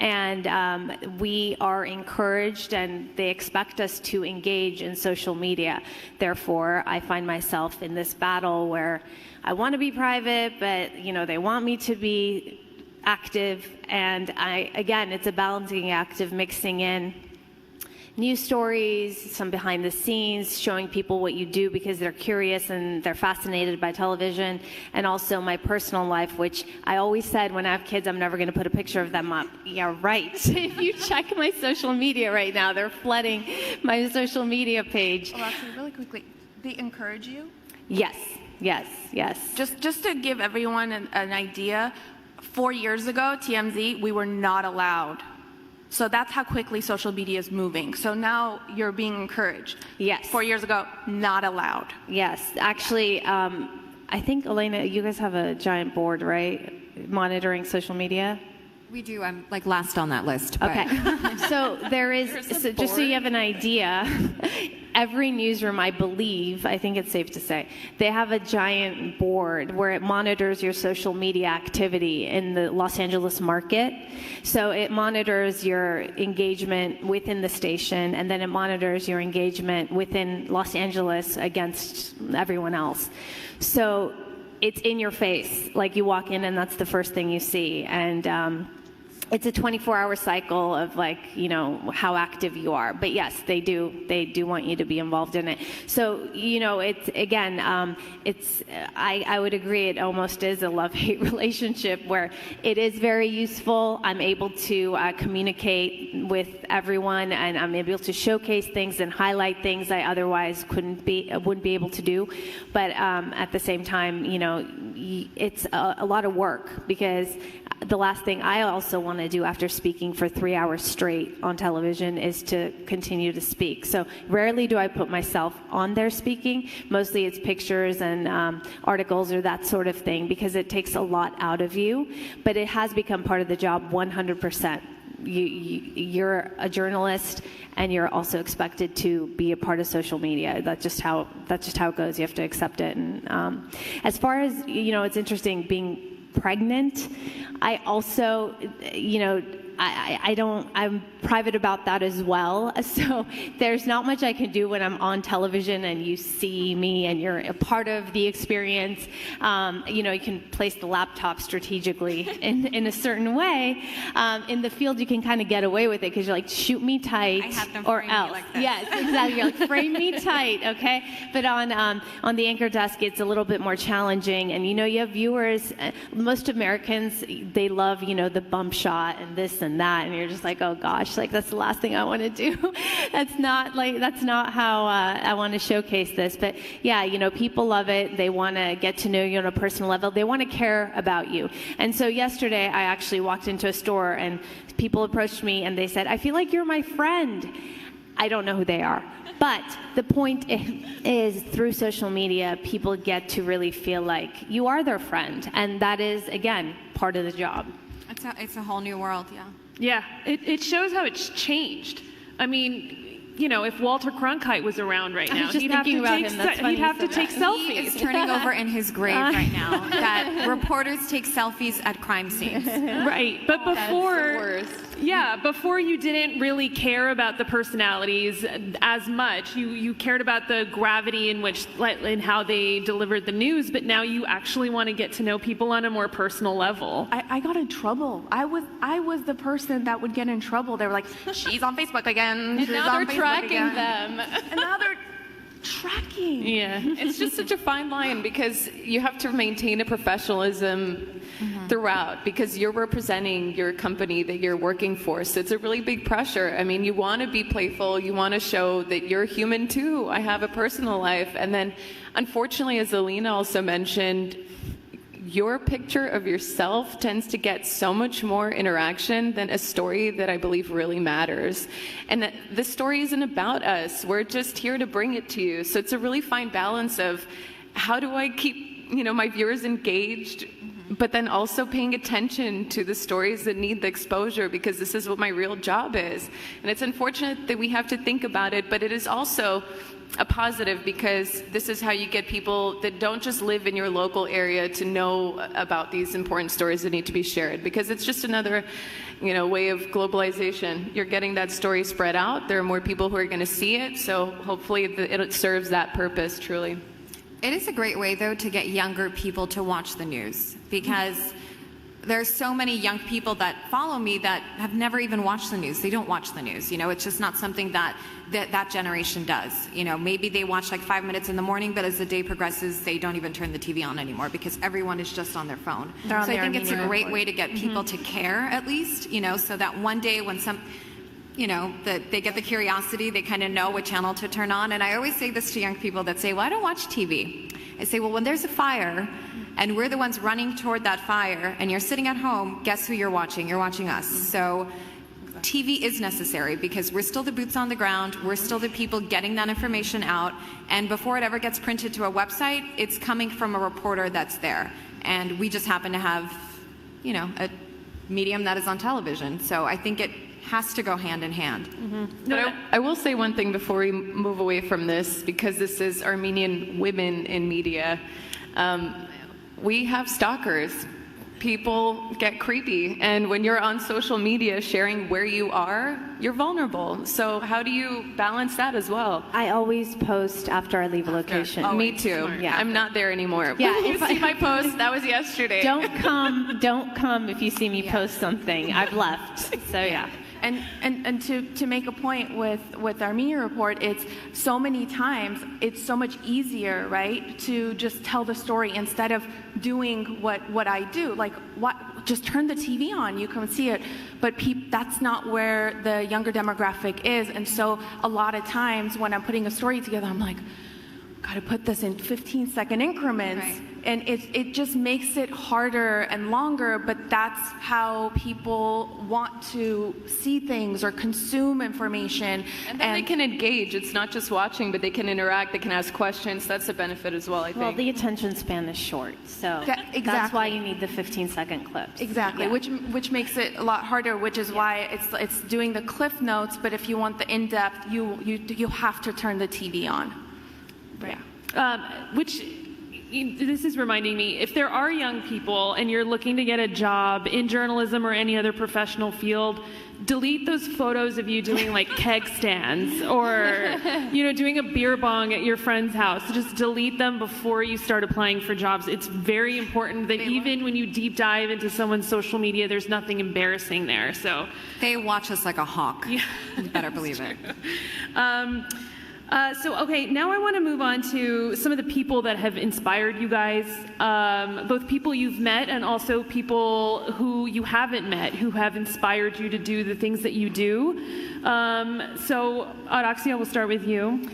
and we are encouraged, and they expect us to engage in social media. Therefore, I find myself in this battle where I want to be private, but they want me to be active, and it's a balancing act of mixing in news stories, some behind the scenes, showing people what you do because they're curious and they're fascinated by television, and also my personal life, which I always said when I have kids, I'm never going to put a picture of them up. Yeah, right. If you check my social media right now, they're flooding my social media page. Well, actually, really quickly, they encourage you? Yes. Just to give everyone an idea, 4 years ago, TMZ, we were not allowed. So that's how quickly social media is moving. So now you're being encouraged. Yes. 4 years ago, not allowed. Yes. Actually, I think, Elena, you guys have a giant board, right? Monitoring social media? We do. I'm last on that list. But. Okay. So there is, just so you have an idea, every newsroom, I believe, I think it's safe to say, they have a giant board where it monitors your social media activity in the Los Angeles market. So it monitors your engagement within the station, and then it monitors your engagement within Los Angeles against everyone else. So it's in your face. Like, you walk in and that's the first thing you see. And it's a 24-hour cycle of, like, you know, how active you are. But yes, they do want you to be involved in it. So, you know, it's, again, I would agree, it almost is a love-hate relationship where it is very useful. I'm able to communicate with everyone, and I'm able to showcase things and highlight things I otherwise wouldn't be able to do. But at the same time, you know, it's a lot of work, because the last thing I also want to do after speaking for 3 hours straight on television is to continue to speak. So rarely do I put myself on there speaking. Mostly it's pictures and articles or that sort of thing, because it takes a lot out of you. But it has become part of the job 100%. You're a journalist, and you're also expected to be a part of social media. That's just how it goes. You have to accept it. And as far as, you know, it's interesting being pregnant. I also, you know, I'm private about that as well. So there's not much I can do when I'm on television and you see me and you're a part of the experience. You know, you can place the laptop strategically in a certain way. In the field, you can kind of get away with it because you're like, shoot me tight or else. Like yes, exactly. You're like, frame me tight, okay? But on the anchor desk, it's a little bit more challenging. And, you know, you have viewers. Most Americans, they love, you know, the bump shot and this and that, and you're just like, oh gosh, like, that's the last thing I want to do. That's not how I want to showcase this. But yeah, you know, people love it. They want to get to know you on a personal level. They want to care about you. And so yesterday, I actually walked into a store and people approached me and they said, I feel like you're my friend. I don't know who they are. But the point is, through social media, people get to really feel like you are their friend. And that is, again, part of the job. It's a whole new world, yeah. Yeah, it shows how it's changed. I mean, you know, if Walter Cronkite was around right now, he'd have to take selfies. He is turning over in his grave right now. That reporters take selfies at crime scenes. Right, but before you didn't really care about the personalities as much. You cared about the gravity in how they delivered the news, but now you actually want to get to know people on a more personal level. I got in trouble. I was the person that would get in trouble. They were like, she's on Facebook again. And now they're tracking them. And now they're tracking. Yeah, it's just such a fine line, because you have to maintain a professionalism throughout, because you're representing your company that you're working for. So it's a really big pressure. I mean, you want to be playful. You want to show that you're human too. I have a personal life. And then, unfortunately, as Alina also mentioned, your picture of yourself tends to get so much more interaction than a story that I believe really matters. And that the story isn't about us. We're just here to bring it to you. So it's a really fine balance of how do I keep, you know, my viewers engaged, but then also paying attention to the stories that need the exposure, because this is what my real job is. And it's unfortunate that we have to think about it, but it is also a positive, because this is how you get people that don't just live in your local area to know about these important stories that need to be shared, because it's just another, you know, way of globalization. You're getting that story spread out. There are more people who are going to see it, so hopefully it serves that purpose truly. It is a great way, though, to get younger people to watch the news, because there's so many young people that follow me that have never even watched the news. They don't watch the news. You know, it's just not something that generation does. You know, maybe they watch like 5 minutes in the morning, but as the day progresses, they don't even turn the TV on anymore, because everyone is just on their phone. So I think it's a great way to get people to care, at least, you know, so that one day when you know, that they get the curiosity, they kind of know what channel to turn on. And I always say this to young people that say, well, I don't watch TV. I say, well, when there's a fire and we're the ones running toward that fire and you're sitting at home, guess who you're watching? You're watching us. So TV is necessary, because we're still the boots on the ground. We're still the people getting that information out. And before it ever gets printed to a website, it's coming from a reporter that's there. And we just happen to have, you know, a medium that is on television. So I think it has to go hand in hand. But I will say one thing before we move away from this, because this is Armenian Women in Media. We have stalkers. People get creepy, and when you're on social media sharing where you are, you're vulnerable. So how do you balance that as well? I always post after I leave a location. Me too. Yeah. I'm not there anymore. Yeah, You see my post? That was yesterday. Don't come if you see me post something. I've left. So yeah. And to make a point with Armenian Report, it's so many times, it's so much easier, right, to just tell the story instead of doing what I do. Like, just turn the TV on, you can see it. But that's not where the younger demographic is. And so a lot of times when I'm putting a story together, I'm like, gotta put this in 15-second increments. Right. And it just makes it harder and longer, but that's how people want to see things or consume information. And then they can engage. It's not just watching, but they can interact, they can ask questions. That's a benefit as well, I think. Well, the attention span is short, so Exactly. that's why you need the 15-second clips. Exactly, Yeah. which makes it a lot harder, which is why it's doing the cliff notes, but if you want the in-depth, you have to turn the TV on. Right. This is reminding me, if there are young people and you're looking to get a job in journalism or any other professional field, delete those photos of you doing like keg stands or doing a beer bong at your friend's house. Just delete them before you start applying for jobs. It's very important that even when you deep dive into someone's social media, there's nothing embarrassing there. So They watch us like a hawk. Yeah. You better believe it. Okay, now I want to move on to some of the people that have inspired you guys, both people you've met and also people who you haven't met, who have inspired you to do the things that you do. So, Araxia, we'll start with you.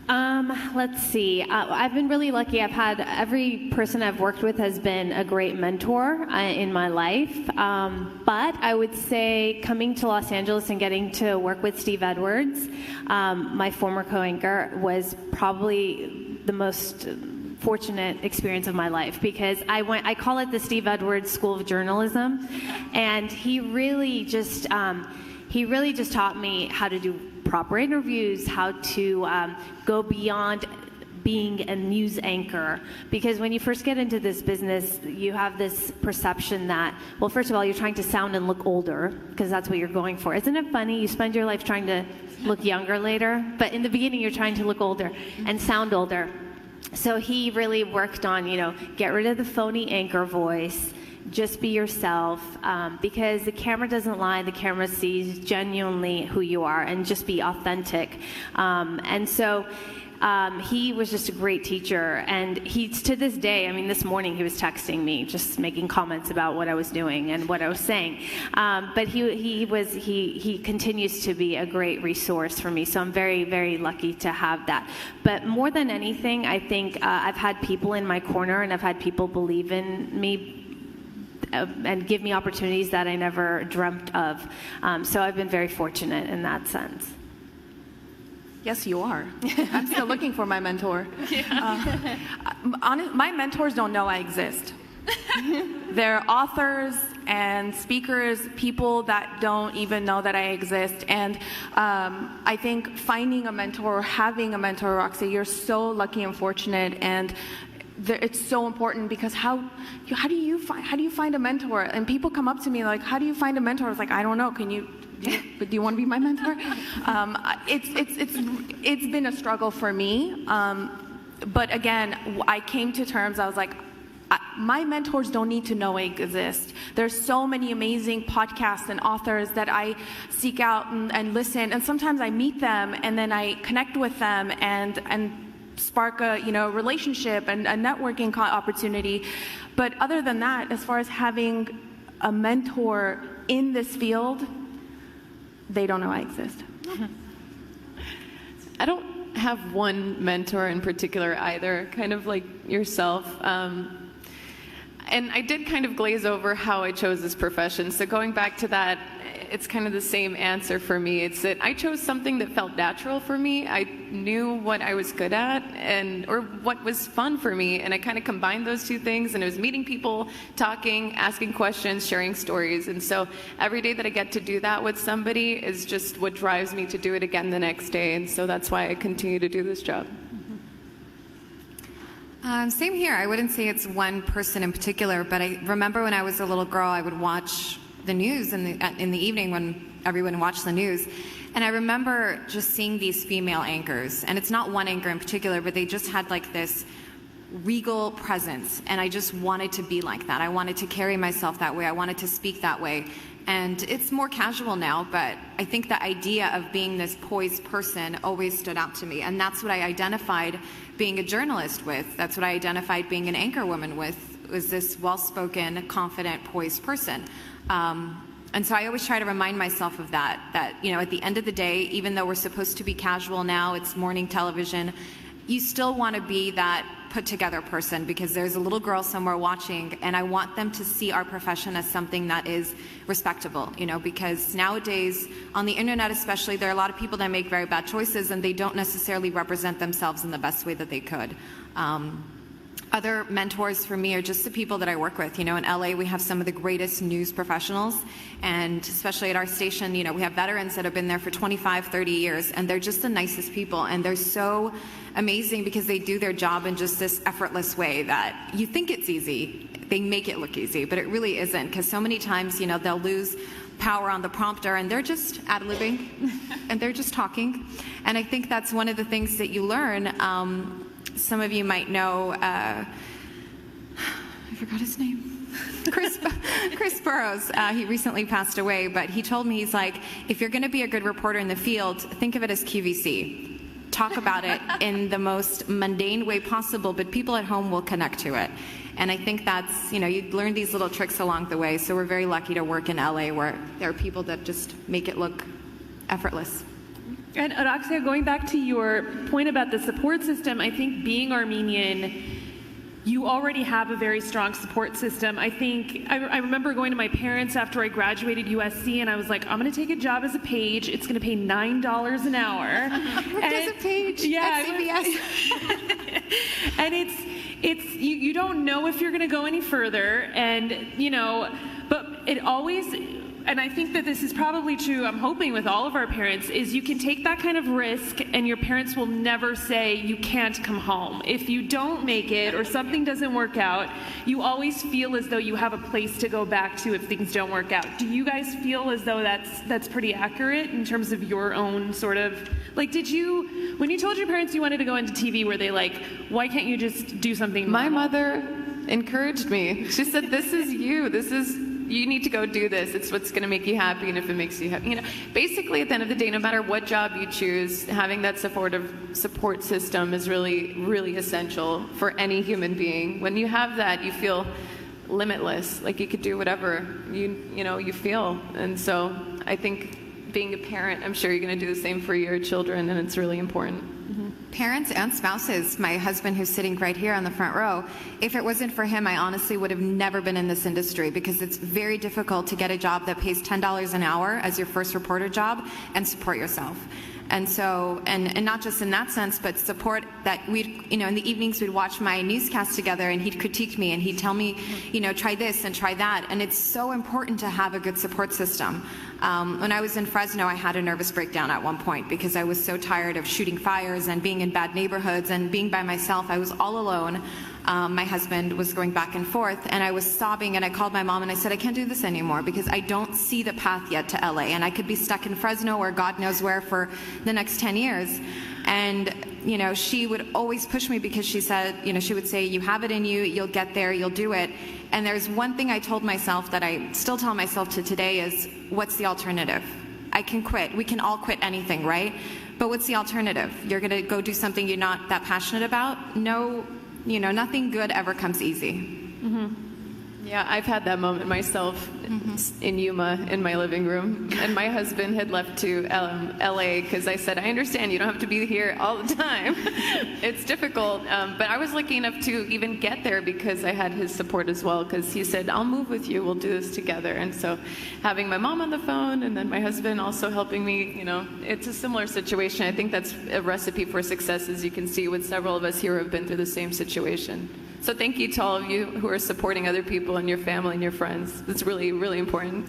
Let's see. I've been really lucky. Every person I've worked with has been a great mentor in my life. But I would say coming to Los Angeles and getting to work with Steve Edwards, my former co-anchor, was probably the most fortunate experience of my life, because I call it the Steve Edwards School of Journalism, and he really just taught me how to do proper interviews, how to go beyond being a news anchor. Because when you first get into this business, you have this perception that, well, first of all, you're trying to sound and look older, because that's what you're going for. Isn't it funny? You spend your life trying to look younger later, but in the beginning, you're trying to look older and sound older. So he really worked on, get rid of the phony anchor voice, just be yourself, because the camera doesn't lie. The camera sees genuinely who you are, and just be authentic. And so he was just a great teacher, and he's to this day, this morning he was texting me, just making comments about what I was doing and what I was saying. But he continues to be a great resource for me, so I'm very, very lucky to have that. But more than anything, I think I've had people in my corner, and I've had people believe in me and give me opportunities that I never dreamt of. So I've been very fortunate in that sense. Yes, you are. I'm still looking for my mentor. My mentors don't know I exist. They're authors and speakers, people that don't even know that I exist. And I think finding a mentor, or having a mentor, Roxy, you're so lucky and fortunate. And it's so important, because how do you find a mentor? And people come up to me like, how do you find a mentor? I was like, I don't know. Do you want to be my mentor? It's been a struggle for me. But again, I came to terms. I was like, my mentors don't need to know I exist. There's so many amazing podcasts and authors that I seek out and listen. And sometimes I meet them, and then I connect with them and spark a relationship and a networking opportunity. But other than that, as far as having a mentor in this field, they don't know I exist. I don't have one mentor in particular either, kind of like yourself. And I did kind of glaze over how I chose this profession. So going back to that, it's kind of the same answer for me. It's that I chose something that felt natural for me. I knew what I was good at or what was fun for me, and I kind of combined those two things, and it was meeting people, talking, asking questions, sharing stories. And so every day that I get to do that with somebody is just what drives me to do it again the next day, and so that's why I continue to do this job. Same here. I wouldn't say it's one person in particular, but I remember when I was a little girl, I would watch the news in the evening when everyone watched the news. And I remember just seeing these female anchors, and it's not one anchor in particular, but they just had like this regal presence, and I just wanted to be like that. I wanted to carry myself that way. I wanted to speak that way. And it's more casual now, but I think the idea of being this poised person always stood out to me, and that's what I identified being a journalist with. That's what I identified being an anchor woman with, was this well-spoken, confident, poised person. And so I always try to remind myself of that, at the end of the day, even though we're supposed to be casual now, it's morning television, you still want to be that put-together person, because there's a little girl somewhere watching, and I want them to see our profession as something that is respectable, because nowadays, on the internet especially, there are a lot of people that make very bad choices, and they don't necessarily represent themselves in the best way that they could. Other mentors for me are just the people that I work with. In LA, we have some of the greatest news professionals, and especially at our station, we have veterans that have been there for 25, 30 years, and they're just the nicest people, and they're so amazing because they do their job in just this effortless way that you think it's easy. They make it look easy, but it really isn't, because so many times, they'll lose power on the prompter, and they're just ad-libbing, and they're just talking. And I think that's one of the things that you learn. Some of you might know, I forgot his name, Chris Burrows. He recently passed away, but he told me, he's like, if you're going to be a good reporter in the field, think of it as QVC. Talk about it in the most mundane way possible, but people at home will connect to it. And I think that's, you learn these little tricks along the way. So we're very lucky to work in LA, where there are people that just make it look effortless. And Araxia, going back to your point about the support system, I think being Armenian, you already have a very strong support system. I think, I remember going to my parents after I graduated USC, and I was like, I'm going to take a job as a page. It's going to pay $9 an hour. Worked as a page at CBS. And it's you don't know if you're going to go any further, and, but it always... And I think that this is probably true, I'm hoping, with all of our parents, is you can take that kind of risk and your parents will never say you can't come home. If you don't make it or something doesn't work out, you always feel as though you have a place to go back to if things don't work out. Do you guys feel as though that's pretty accurate in terms of your own sort of, like, when you told your parents you wanted to go into TV, were they like, why can't you just do something normal? My mother encouraged me. She said, this is you. You need to go do this. It's what's going to make you happy, and if it makes you happy, basically at the end of the day, no matter what job you choose, having that support system is really, really essential for any human being. When you have that, you feel limitless, like you could do whatever you feel. And so I think being a parent, I'm sure you're going to do the same for your children, and it's really important. Parents and spouses, my husband who's sitting right here on the front row, if it wasn't for him, I honestly would have never been in this industry, because it's very difficult to get a job that pays $10 an hour as your first reporter job and support yourself. And so, and not just in that sense, but support that in the evenings we'd watch my newscast together, and he'd critique me and he'd tell me, try this and try that. And it's so important to have a good support system. When I was in Fresno, I had a nervous breakdown at one point because I was so tired of shooting fires and being in bad neighborhoods and being by myself. I was all alone. My husband was going back and forth, and I was sobbing, and I called my mom and I said, I can't do this anymore because I don't see the path yet to LA, and I could be stuck in Fresno or God knows where for the next 10 years. And, she would always push me because she said, she would say, you have it in you, you'll get there, you'll do it. And there's one thing I told myself that I still tell myself to today is, what's the alternative? I can quit. We can all quit anything, right? But what's the alternative? You're going to go do something you're not that passionate about? No. Nothing good ever comes easy. Mm-hmm. Yeah, I've had that moment myself in Yuma in my living room. And my husband had left to LA because I said, I understand you don't have to be here all the time. It's difficult. But I was lucky enough to even get there because I had his support as well, because he said, I'll move with you, we'll do this together. And so having my mom on the phone and then my husband also helping me, it's a similar situation. I think that's a recipe for success, as you can see with several of us here who have been through the same situation. So thank you to all of you who are supporting other people and your family and your friends. It's really, really important.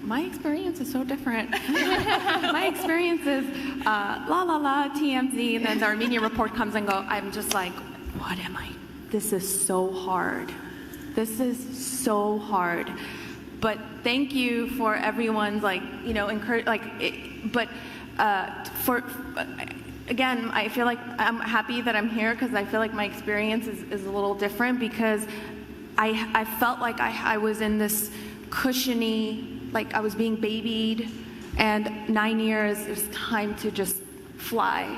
My experience is so different. My experience is TMZ, and then the Armenian report comes and go. I'm just like, what am I? This is so hard. This is so hard. But thank you for everyone's again, I feel like I'm happy that I'm here because I feel like my experience is a little different, because I felt like I was in this cushiony, like I was being babied, and 9 years, it was time to just fly.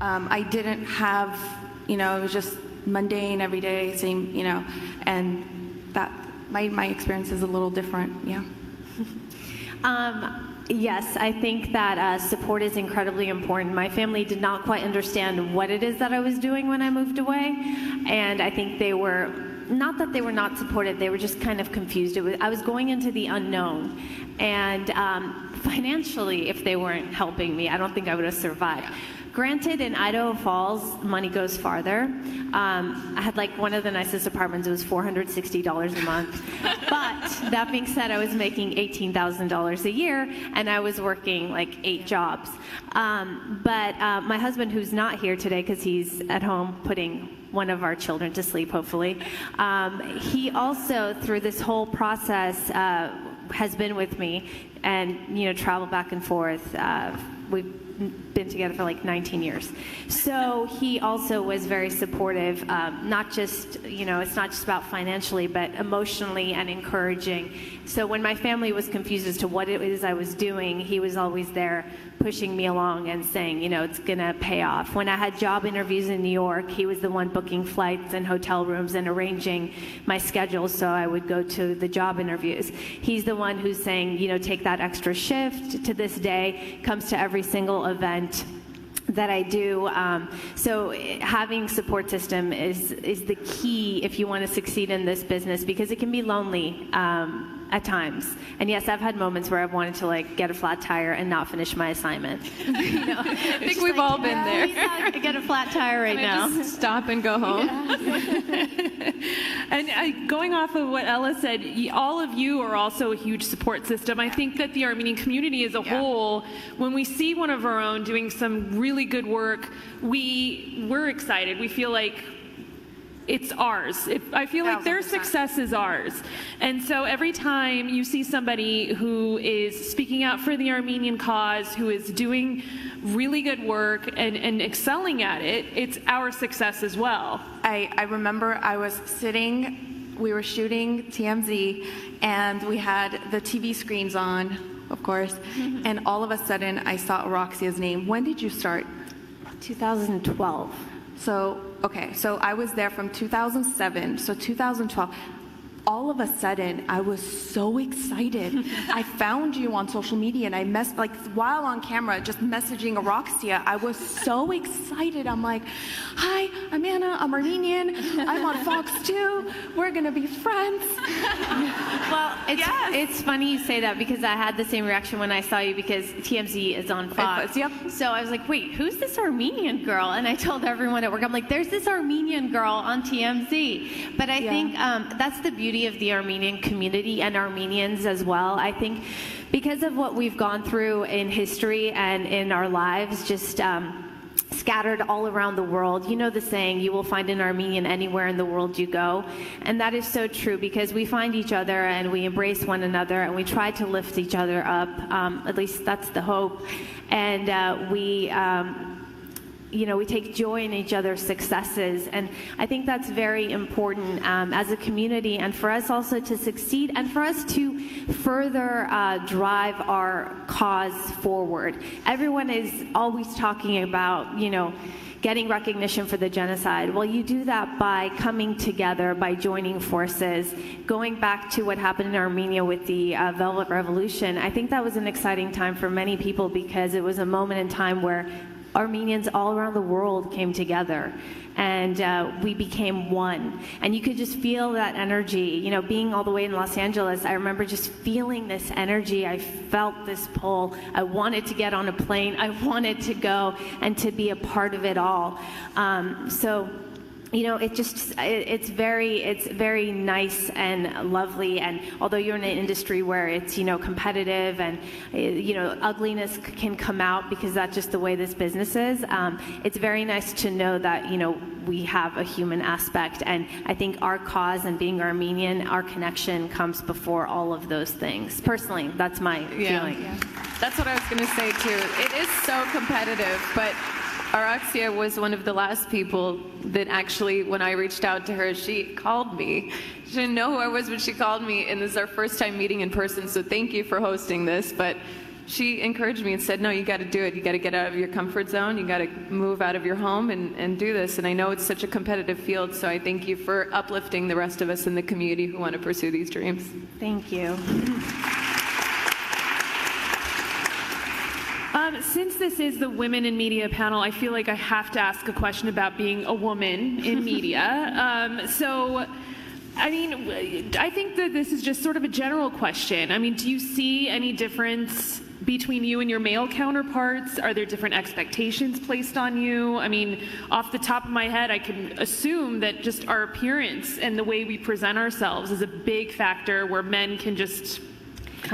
I didn't have, it was just mundane every day, same, and that my experience is a little different, yeah. Yes, I think that support is incredibly important. My family did not quite understand what it is that I was doing when I moved away, and I think they were, not that they were not supportive, they were just kind of confused. I was going into the unknown, and financially, if they weren't helping me, I don't think I would have survived. Granted, in Idaho Falls, money goes farther. I had one of the nicest apartments. It was $460 a month. But that being said, I was making $18,000 a year, and I was working 8 jobs. But my husband, who's not here today because he's at home putting one of our children to sleep, hopefully, he also, through this whole process, has been with me and, traveled back and forth. We've been together for 19 years. So he also was very supportive, not just, it's not just about financially, but emotionally and encouraging. So when my family was confused as to what it is I was doing, he was always there pushing me along and saying, it's going to pay off. When I had job interviews in New York, he was the one booking flights and hotel rooms and arranging my schedule so I would go to the job interviews. He's the one who's saying, take that extra shift. To this day, comes to every single event that I do. So having support system is the key if you want to succeed in this business, because it can be lonely at times. And yes, I've had moments where I've wanted to get a flat tire and not finish my assignment. I think we've all been there. Get a flat tire right now. Just stop and go home. And going off of what Ella said, all of you are also a huge support system. I think that the Armenian community as a whole, when we see one of our own doing some really good work, we're excited. We feel like it's ours. I feel like their success is ours. And so every time you see somebody who is speaking out for the Armenian cause, who is doing really good work and excelling at it, it's our success as well. I remember I was sitting, we were shooting TMZ, and we had the TV screens on, of course, and all of a sudden I saw Roxia's name. When did you start? 2012. So I was there from 2007, so 2012. All of a sudden, I was so excited. I found you on social media, and I while on camera, just messaging Roxia. I was so excited. I'm like, hi, I'm Anna, I'm Armenian, I'm on Fox 2, we're gonna be friends. Well, it's funny you say that, because I had the same reaction when I saw you, because TMZ is on Fox. Yep. So I was like, wait, who's this Armenian girl? And I told everyone at work, I'm like, there's this Armenian girl on TMZ. But I think that's the beauty of the Armenian community and Armenians as well. I think because of what we've gone through in history and in our lives, just scattered all around the world. You know the saying, you will find an Armenian anywhere in the world you go. And that is so true, because we find each other and we embrace one another and we try to lift each other up. At least that's the hope. And we take joy in each other's successes. And I think that's very important as a community, and for us also to succeed, and for us to further drive our cause forward. Everyone is always talking about, getting recognition for the genocide. Well, you do that by coming together, by joining forces. Going back to what happened in Armenia with the Velvet Revolution, I think that was an exciting time for many people because it was a moment in time where Armenians all around the world came together, and we became one. And you could just feel that energy. Being all the way in Los Angeles, I remember just feeling this energy. I felt this pull. I wanted to get on a plane. I wanted to go and to be a part of it all. It's very nice and lovely. And although you're in an industry where it's, competitive and, ugliness can come out because that's just the way this business is, it's very nice to know that, we have a human aspect. And I think our cause and being Armenian, our connection comes before all of those things. Personally, that's my feeling. Yeah. That's what I was going to say, too. It is so competitive, but Araxia was one of the last people that actually, when I reached out to her, she called me. She didn't know who I was, but she called me, and this is our first time meeting in person, so thank you for hosting this. But she encouraged me and said, no, you got to do it. You got to get out of your comfort zone. You got to move out of your home and do this. And I know it's such a competitive field, so I thank you for uplifting the rest of us in the community who want to pursue these dreams. Thank you. Since this is the Women in Media panel, I feel like I have to ask a question about being a woman in media. I think that this is just sort of a general question. Do you see any difference between you and your male counterparts? Are there different expectations placed on you? Off the top of my head, I can assume that just our appearance and the way we present ourselves is a big factor where men can just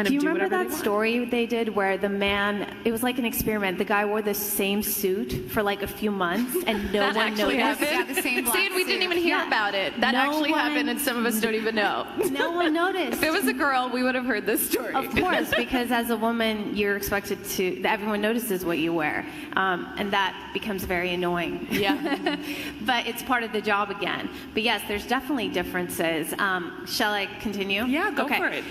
do you remember that story they did where the man, it was like an experiment, the guy wore the same suit for like a few months and no one noticed? Yeah, the same black See, we didn't even hear about it. That actually happened, and some of us don't even know. No one noticed. If it was a girl, we would have heard this story. Of course, because as a woman, you're expected to, everyone notices what you wear, and that becomes very annoying. Yeah. But it's part of the job again. But yes, there's definitely differences. Shall I continue? Yeah, go for it.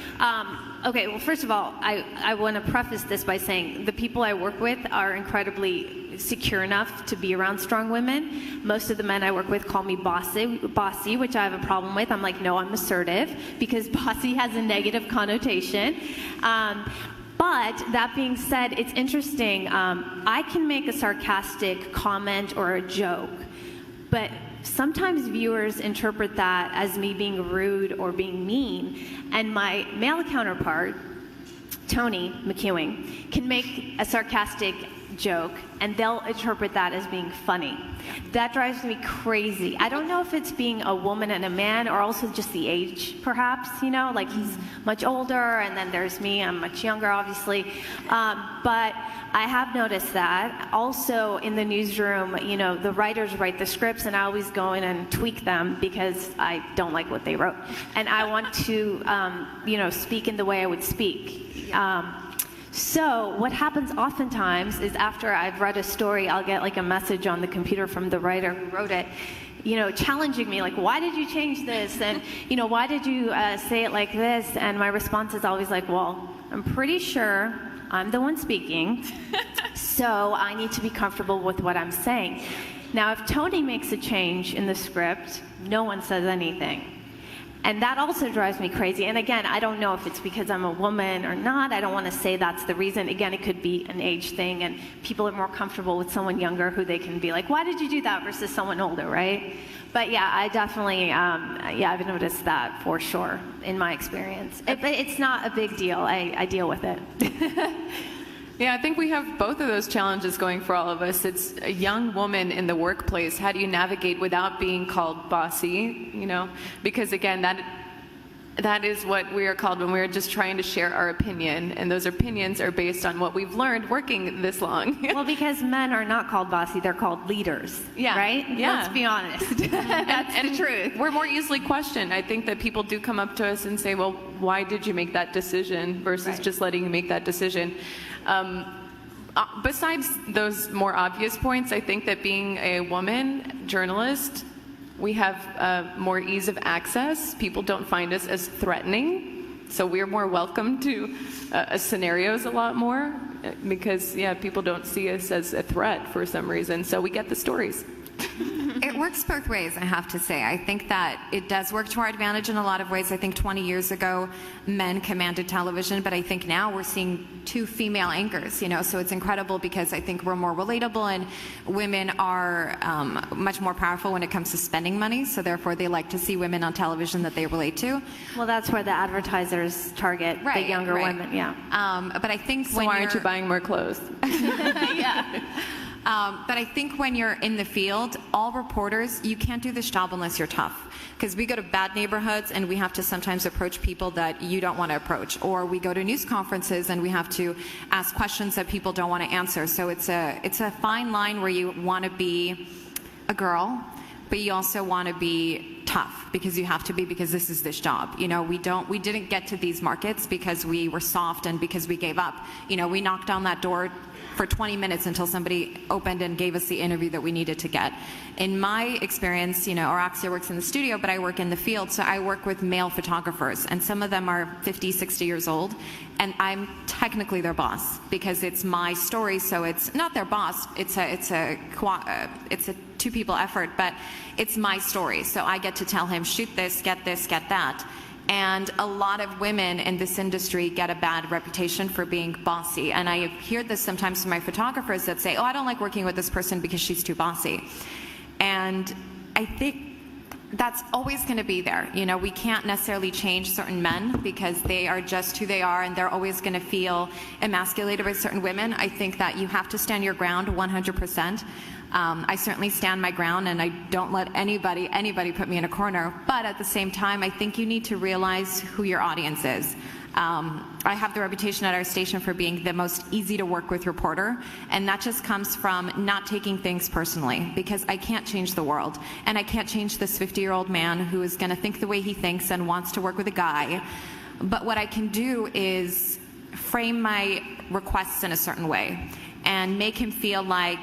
Okay, well, first of all, I want to preface this by saying the people I work with are incredibly secure enough to be around strong women. Most of the men I work with call me bossy, which I have a problem with. I'm like, no, I'm assertive, because bossy has a negative connotation. But that being said, it's interesting. I can make a sarcastic comment or a joke, but sometimes viewers interpret that as me being rude or being mean, and my male counterpart, Tony McEwing, can make a sarcastic joke and they'll interpret that as being funny. That drives me crazy. I don't know if it's being a woman and a man, or also just the age, perhaps, like he's much older and then there's me, I'm much younger, obviously. But I have noticed that. Also in the newsroom, the writers write the scripts and I always go in and tweak them because I don't like what they wrote. And I want to, speak in the way I would speak. So what happens oftentimes is after I've read a story, I'll get like a message on the computer from the writer who wrote it, challenging me, like, why did you change this? And, why did you say it like this? And my response is always like, well, I'm pretty sure I'm the one speaking, so I need to be comfortable with what I'm saying. Now, if Tony makes a change in the script, no one says anything. And that also drives me crazy. And again, I don't know if it's because I'm a woman or not. I don't want to say that's the reason. Again, it could be an age thing, and people are more comfortable with someone younger who they can be like, why did you do that, versus someone older, right? But yeah, I definitely, I've noticed that for sure in my experience. But it's not a big deal. I deal with it. Yeah, I think we have both of those challenges going for all of us. It's a young woman in the workplace. How do you navigate without being called bossy, Because again, that is what we are called when we're just trying to share our opinion. And those opinions are based on what we've learned working this long. Well, because men are not called bossy, they're called leaders, right? Yeah. Let's be honest. That's the truth. We're more easily questioned. I think that people do come up to us and say, well, why did you make that decision, versus just letting you make that decision. Besides those more obvious points, I think that being a woman journalist, we have more ease of access. People don't find us as threatening, so we're more welcome to scenarios a lot more because, people don't see us as a threat for some reason, so we get the stories. It works both ways, I have to say. I think that it does work to our advantage in a lot of ways. I think 20 years ago, men commanded television, but I think now we're seeing 2 female anchors, so it's incredible because I think we're more relatable and women are much more powerful when it comes to spending money, so therefore they like to see women on television that they relate to. Well, that's where the advertisers target the younger women, But I think so why aren't you buying more clothes? But I think when you're in the field, all reporters, you can't do this job unless you're tough. Because we go to bad neighborhoods and we have to sometimes approach people that you don't want to approach. Or we go to news conferences and we have to ask questions that people don't want to answer. So it's a fine line where you want to be a girl, but you also want to be tough because you have to be, because this is this job. We didn't get to these markets because we were soft and because we gave up. We knocked on that door for 20 minutes until somebody opened and gave us the interview that we needed to get. In my experience, Araxia works in the studio, but I work in the field, so I work with male photographers, and some of them are 50, 60 years old, and I'm technically their boss because it's my story, so it's not their boss, it's a 2-people effort, but it's my story, so I get to tell him, shoot this, get that. And a lot of women in this industry get a bad reputation for being bossy. And I hear this sometimes from my photographers that say, I don't like working with this person because she's too bossy. And I think that's always going to be there. We can't necessarily change certain men because they are just who they are and they're always going to feel emasculated by certain women. I think that you have to stand your ground 100%. I certainly stand my ground and I don't let anybody put me in a corner. But at the same time, I think you need to realize who your audience is. I have the reputation at our station for being the most easy to work with reporter, and that just comes from not taking things personally, because I can't change the world, and I can't change this 50-year-old man who is going to think the way he thinks and wants to work with a guy. But what I can do is frame my requests in a certain way and make him feel like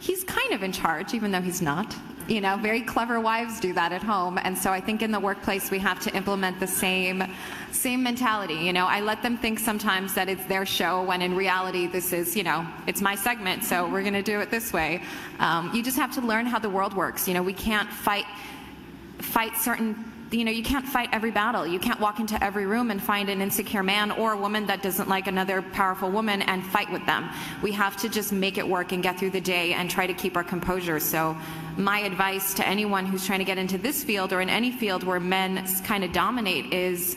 he's kind of in charge, even though he's not. Very clever wives do that at home. And so I think in the workplace we have to implement the same mentality. I let them think sometimes that it's their show when in reality this is, it's my segment, so we're going to do it this way. You just have to learn how the world works. We can't fight certain, you can't fight every battle. You can't walk into every room and find an insecure man or a woman that doesn't like another powerful woman and fight with them. We have to just make it work and get through the day and try to keep our composure. So my advice to anyone who's trying to get into this field or in any field where men kind of dominate is,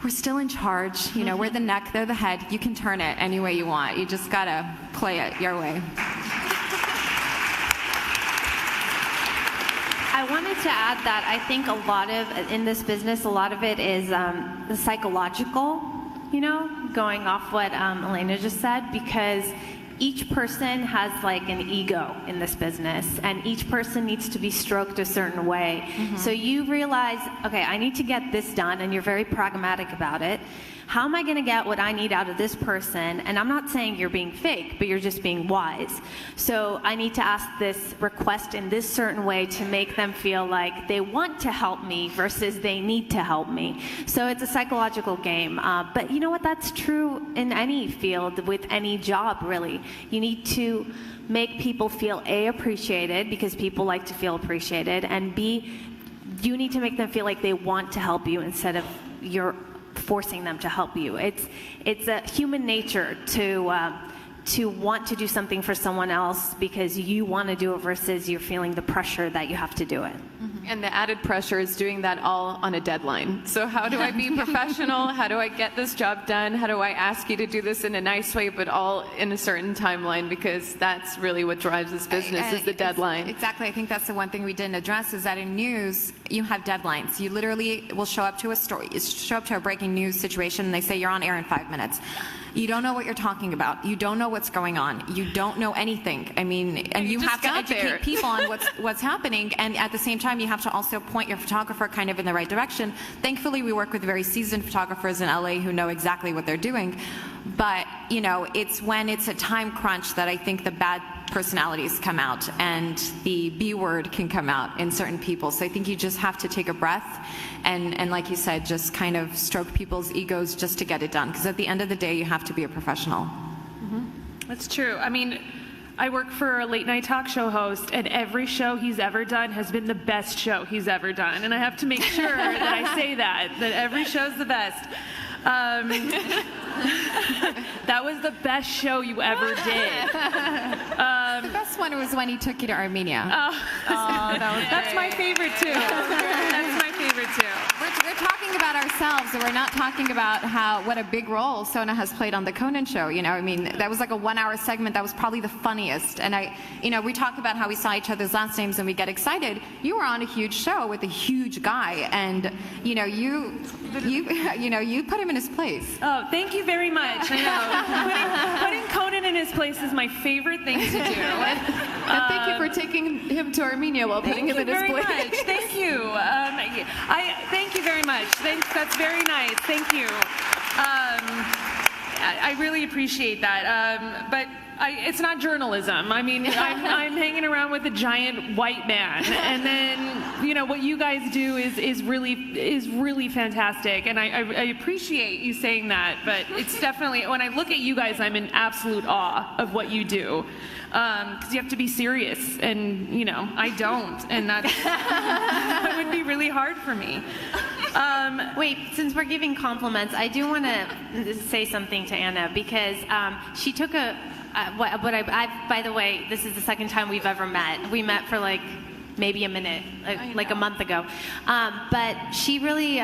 we're still in charge. We're the neck, they're the head. You can turn it any way you want. You just gotta play it your way. I wanted to add that I think in this business, a lot of it is the psychological, going off what Elena just said, because each person has like an ego in this business, and each person needs to be stroked a certain way. Mm-hmm. So you realize, okay, I need to get this done, and you're very pragmatic about it. How am I going to get what I need out of this person? And I'm not saying you're being fake, but you're just being wise. So I need to ask this request in this certain way to make them feel like they want to help me versus they need to help me. So it's a psychological game. But you know what? That's true in any field with any job, really. You need to make people feel A, appreciated, because people like to feel appreciated, and B, you need to make them feel like they want to help you instead of you're forcing them to help you. It's a human nature to want to do something for someone else because you want to do it versus you're feeling the pressure that you have to do it. Mm-hmm. And the added pressure is doing that all on a deadline. So how do I be professional? How do I get this job done? How do I ask you to do this in a nice way, but all in a certain timeline? Because that's really what drives this business, is the deadline. Exactly. I think that's the one thing we didn't address, is that in news, you have deadlines. You literally will show up to a breaking news situation, and they say you're on air in 5 minutes. You don't know what you're talking about. You don't know what's going on. You don't know anything. I mean, and you have to educate people on what's happening. And at the same time, you have to also point your photographer kind of in the right direction. Thankfully, we work with very seasoned photographers in LA who know exactly what they're doing. But, you know, it's when it's a time crunch that I think the bad personalities come out and the B word can come out in certain people. So I think you just have to take a breath and like you said, just kind of stroke people's egos just to get it done. Because at the end of the day, you have to be a professional. Mm-hmm. That's true. I mean, I work for a late night talk show host, and every show he's ever done has been the best show he's ever done. And I have to make sure that I say that every show's the best. That was the best show you ever did. The best one was when he took you to Armenia. That's my favorite too. That's my favorite too. We're talking about ourselves, and we're not talking about what a big role Sona has played on the Conan show. You know, I mean, that was like a 1 hour segment that was probably the funniest. And we talk about how we saw each other's last names and we get excited. You were on a huge show with a huge guy, and you put him in his place. Oh, thank you very much. I know. Putting Conan in his place is my favorite thing to do. And thank you for taking him to Armenia while putting him in his place. Thank you very much. Thank you. Thank you very much. That's very nice. Thank you. I really appreciate that. But it's not journalism. I mean, I'm hanging around with a giant white man, and then what you guys do is really fantastic, and I appreciate you saying that. But it's definitely, when I look at you guys, I'm in absolute awe of what you do, because you have to be serious, and I don't, and that would be really hard for me. Wait, since we're giving compliments, I do want to say something to Anna, because she took by the way, this is the second time we've ever met. We met for like maybe a minute, like a month ago. But she really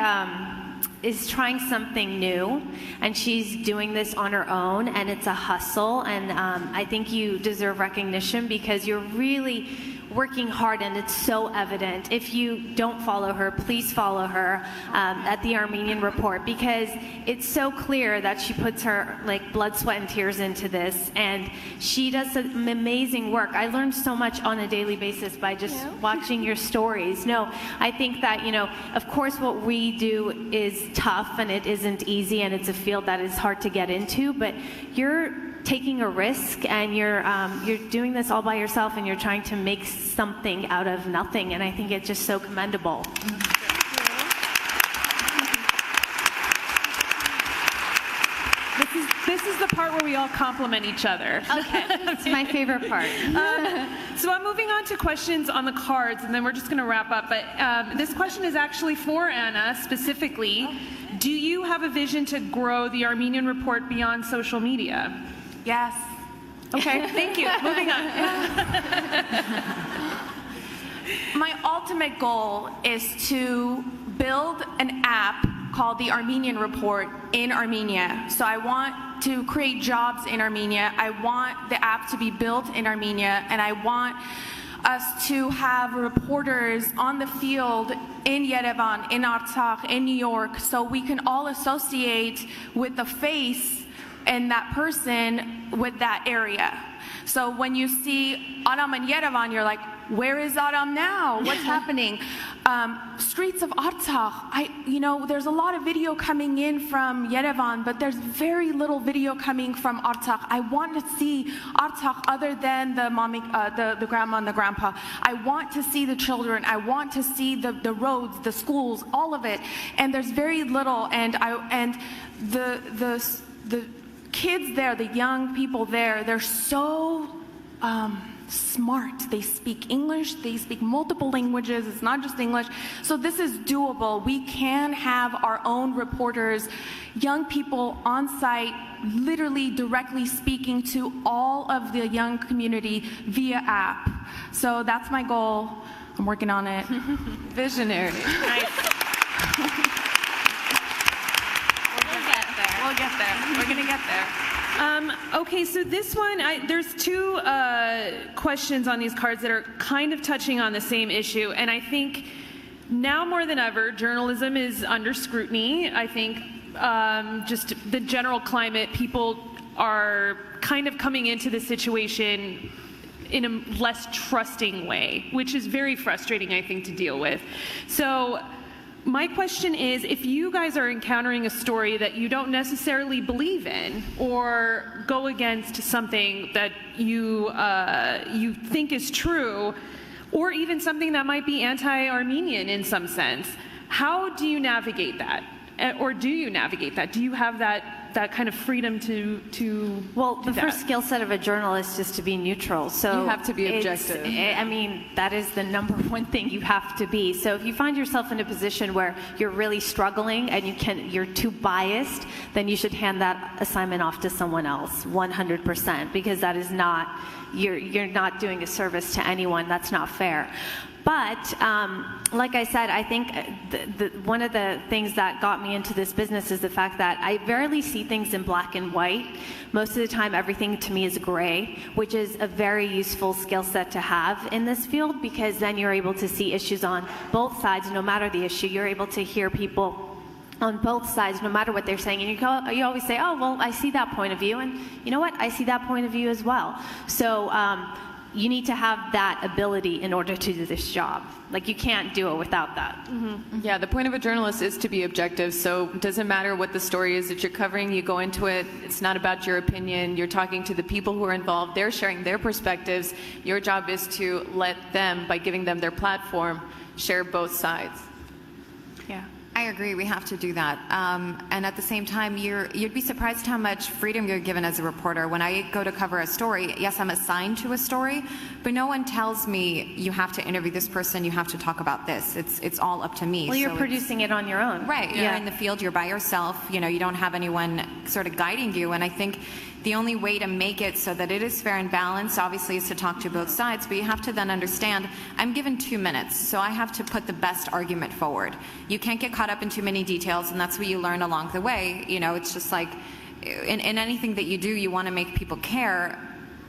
is trying something new, and she's doing this on her own, and it's a hustle. And I think you deserve recognition because you're really working hard, and it's so evident. If you don't follow her, please follow her at the Armenian Report, because it's so clear that she puts her blood, sweat, and tears into this, and she does some amazing work. I learned so much on a daily basis by just watching your stories. No, I think that, of course what we do is tough, and it isn't easy, and it's a field that is hard to get into, but you're taking a risk, and you're doing this all by yourself, and you're trying to make something out of nothing, and I think it's just so commendable. This is the part where we all compliment each other. Okay, it's my favorite part. So I'm moving on to questions on the cards, and then we're just going to wrap up. But this question is actually for Anna specifically. Do you have a vision to grow the Armenian Report beyond social media? Yes. Okay, thank you. Moving on. My ultimate goal is to build an app called the Armenian Report in Armenia. So I want to create jobs in Armenia. I want the app to be built in Armenia, and I want us to have reporters on the field in Yerevan, in Artsakh, in New York, so we can all associate with the face and that person with that area. So when you see Aram in Yerevan, you're like, where is Aram now? What's happening? Streets of Artsakh, there's a lot of video coming in from Yerevan, but there's very little video coming from Artsakh. I want to see Artsakh other than the mommy, the grandma and the grandpa. I want to see the children. I want to see the roads, the schools, all of it. And there's very little, and the kids there, the young people there, they're so smart. They speak English, they speak multiple languages, it's not just English. So this is doable. We can have our own reporters, young people on site, literally directly speaking to all of the young community via app. So that's my goal. I'm working on it. Visionary. Nice. We'll get there. We're going to get there. Okay, so this one, there's two questions on these cards that are kind of touching on the same issue, and I think now more than ever, journalism is under scrutiny. I think just the general climate, people are kind of coming into the situation in a less trusting way, which is very frustrating, I think, to deal with. So my question is, if you guys are encountering a story that you don't necessarily believe in or go against something that you think is true, or even something that might be anti-Armenian in some sense, how do you navigate that? Or do you navigate that? Do you have that kind of freedom to Well, the first skill set of a journalist is to be neutral. So you have to be objective. I mean, that is the number one thing you have to be. So if you find yourself in a position where you're really struggling and you're too biased, then you should hand that assignment off to someone else, 100%, because that is not, you're not doing a service to anyone. That's not fair. But like I said, I think one of the things that got me into this business is the fact that I rarely see things in black and white. Most of the time, everything to me is gray, which is a very useful skill set to have in this field, because then you're able to see issues on both sides, no matter the issue. You're able to hear people on both sides, no matter what they're saying. And you always say, oh, well, I see that point of view. And you know what? I see that point of view as well. So you need to have that ability in order to do this job. Like, you can't do it without that. Mm-hmm. Yeah, the point of a journalist is to be objective. So it doesn't matter what the story is that you're covering. You go into it. It's not about your opinion. You're talking to the people who are involved. They're sharing their perspectives. Your job is to let them, by giving them their platform, share both sides. Yeah. I agree. We have to do that. And at the same time, you'd be surprised how much freedom you're given as a reporter. When I go to cover a story, yes, I'm assigned to a story, but no one tells me you have to interview this person, you have to talk about this. It's all up to me. Well, you're producing it on your own. Right. You're in the field. You're by yourself. You don't have anyone sort of guiding you. And I think the only way to make it so that it is fair and balanced, obviously, is to talk to both sides. But you have to then understand, I'm given 2 minutes, so I have to put the best argument forward. You can't get caught up in too many details, and that's what you learn along the way. It's just like in anything that you do, you want to make people care,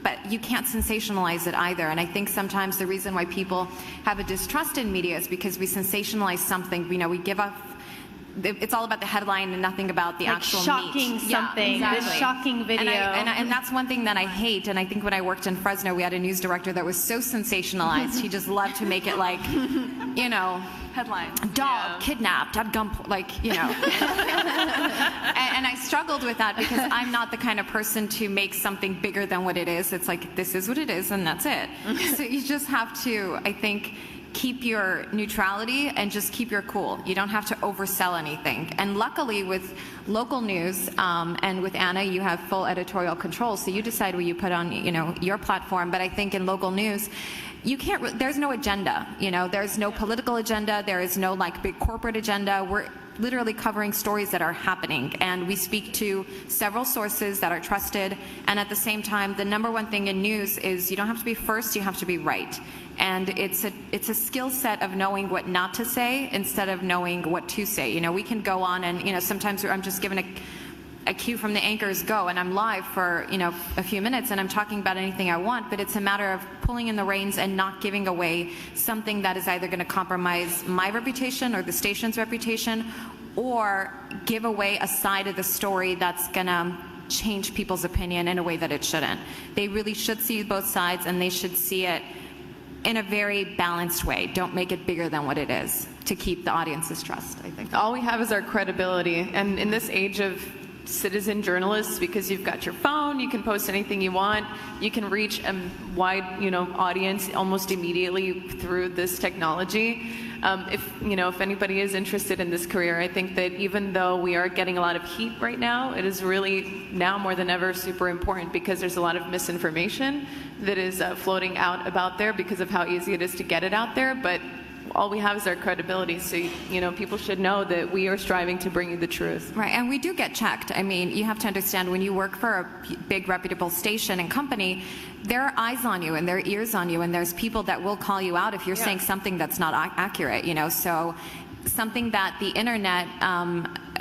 but you can't sensationalize it either. And I think sometimes the reason why people have a distrust in media is because we sensationalize something. We give up. It's all about the headline and nothing about the actual shocking meat. Something, yeah, exactly. This shocking video. And that's one thing that I hate. And I think when I worked in Fresno, we had a news director that was so sensationalized. He just loved to make it like, headlines. Dog kidnapped at gunpoint, and I struggled with that because I'm not the kind of person to make something bigger than what it is. It's like, this is what it is, and that's it. So you just have to, I think, keep your neutrality and just keep your cool. You don't have to oversell anything. And luckily with local news and with Anna, you have full editorial control. So you decide what you put on, your platform. But I think in local news, you can't, there's no agenda, there's no political agenda. There is no big corporate agenda. We're literally covering stories that are happening. And we speak to several sources that are trusted. And at the same time, the number one thing in news is you don't have to be first, you have to be right. And it's a skill set of knowing what not to say instead of knowing what to say. We can go on and, sometimes I'm just given a cue from the anchors, go, and I'm live for, a few minutes and I'm talking about anything I want, but it's a matter of pulling in the reins and not giving away something that is either going to compromise my reputation or the station's reputation, or give away a side of the story that's going to change people's opinion in a way that it shouldn't. They really should see both sides, and they should see it in a very balanced way. Don't make it bigger than what it is, to keep the audience's trust, I think. All we have is our credibility. And in this age of citizen journalists, because you've got your phone, you can post anything you want, you can reach a wide audience almost immediately through this technology. If anybody is interested in this career, I think that even though we are getting a lot of heat right now, it is really now more than ever super important, because there's a lot of misinformation that is floating out about there because of how easy it is to get it out there. But all we have is our credibility. So, people should know that we are striving to bring you the truth. Right, and we do get checked. I mean, you have to understand, when you work for a big reputable station and company, there are eyes on you and there are ears on you, and there's people that will call you out if you're saying something that's not accurate, So something that the internet,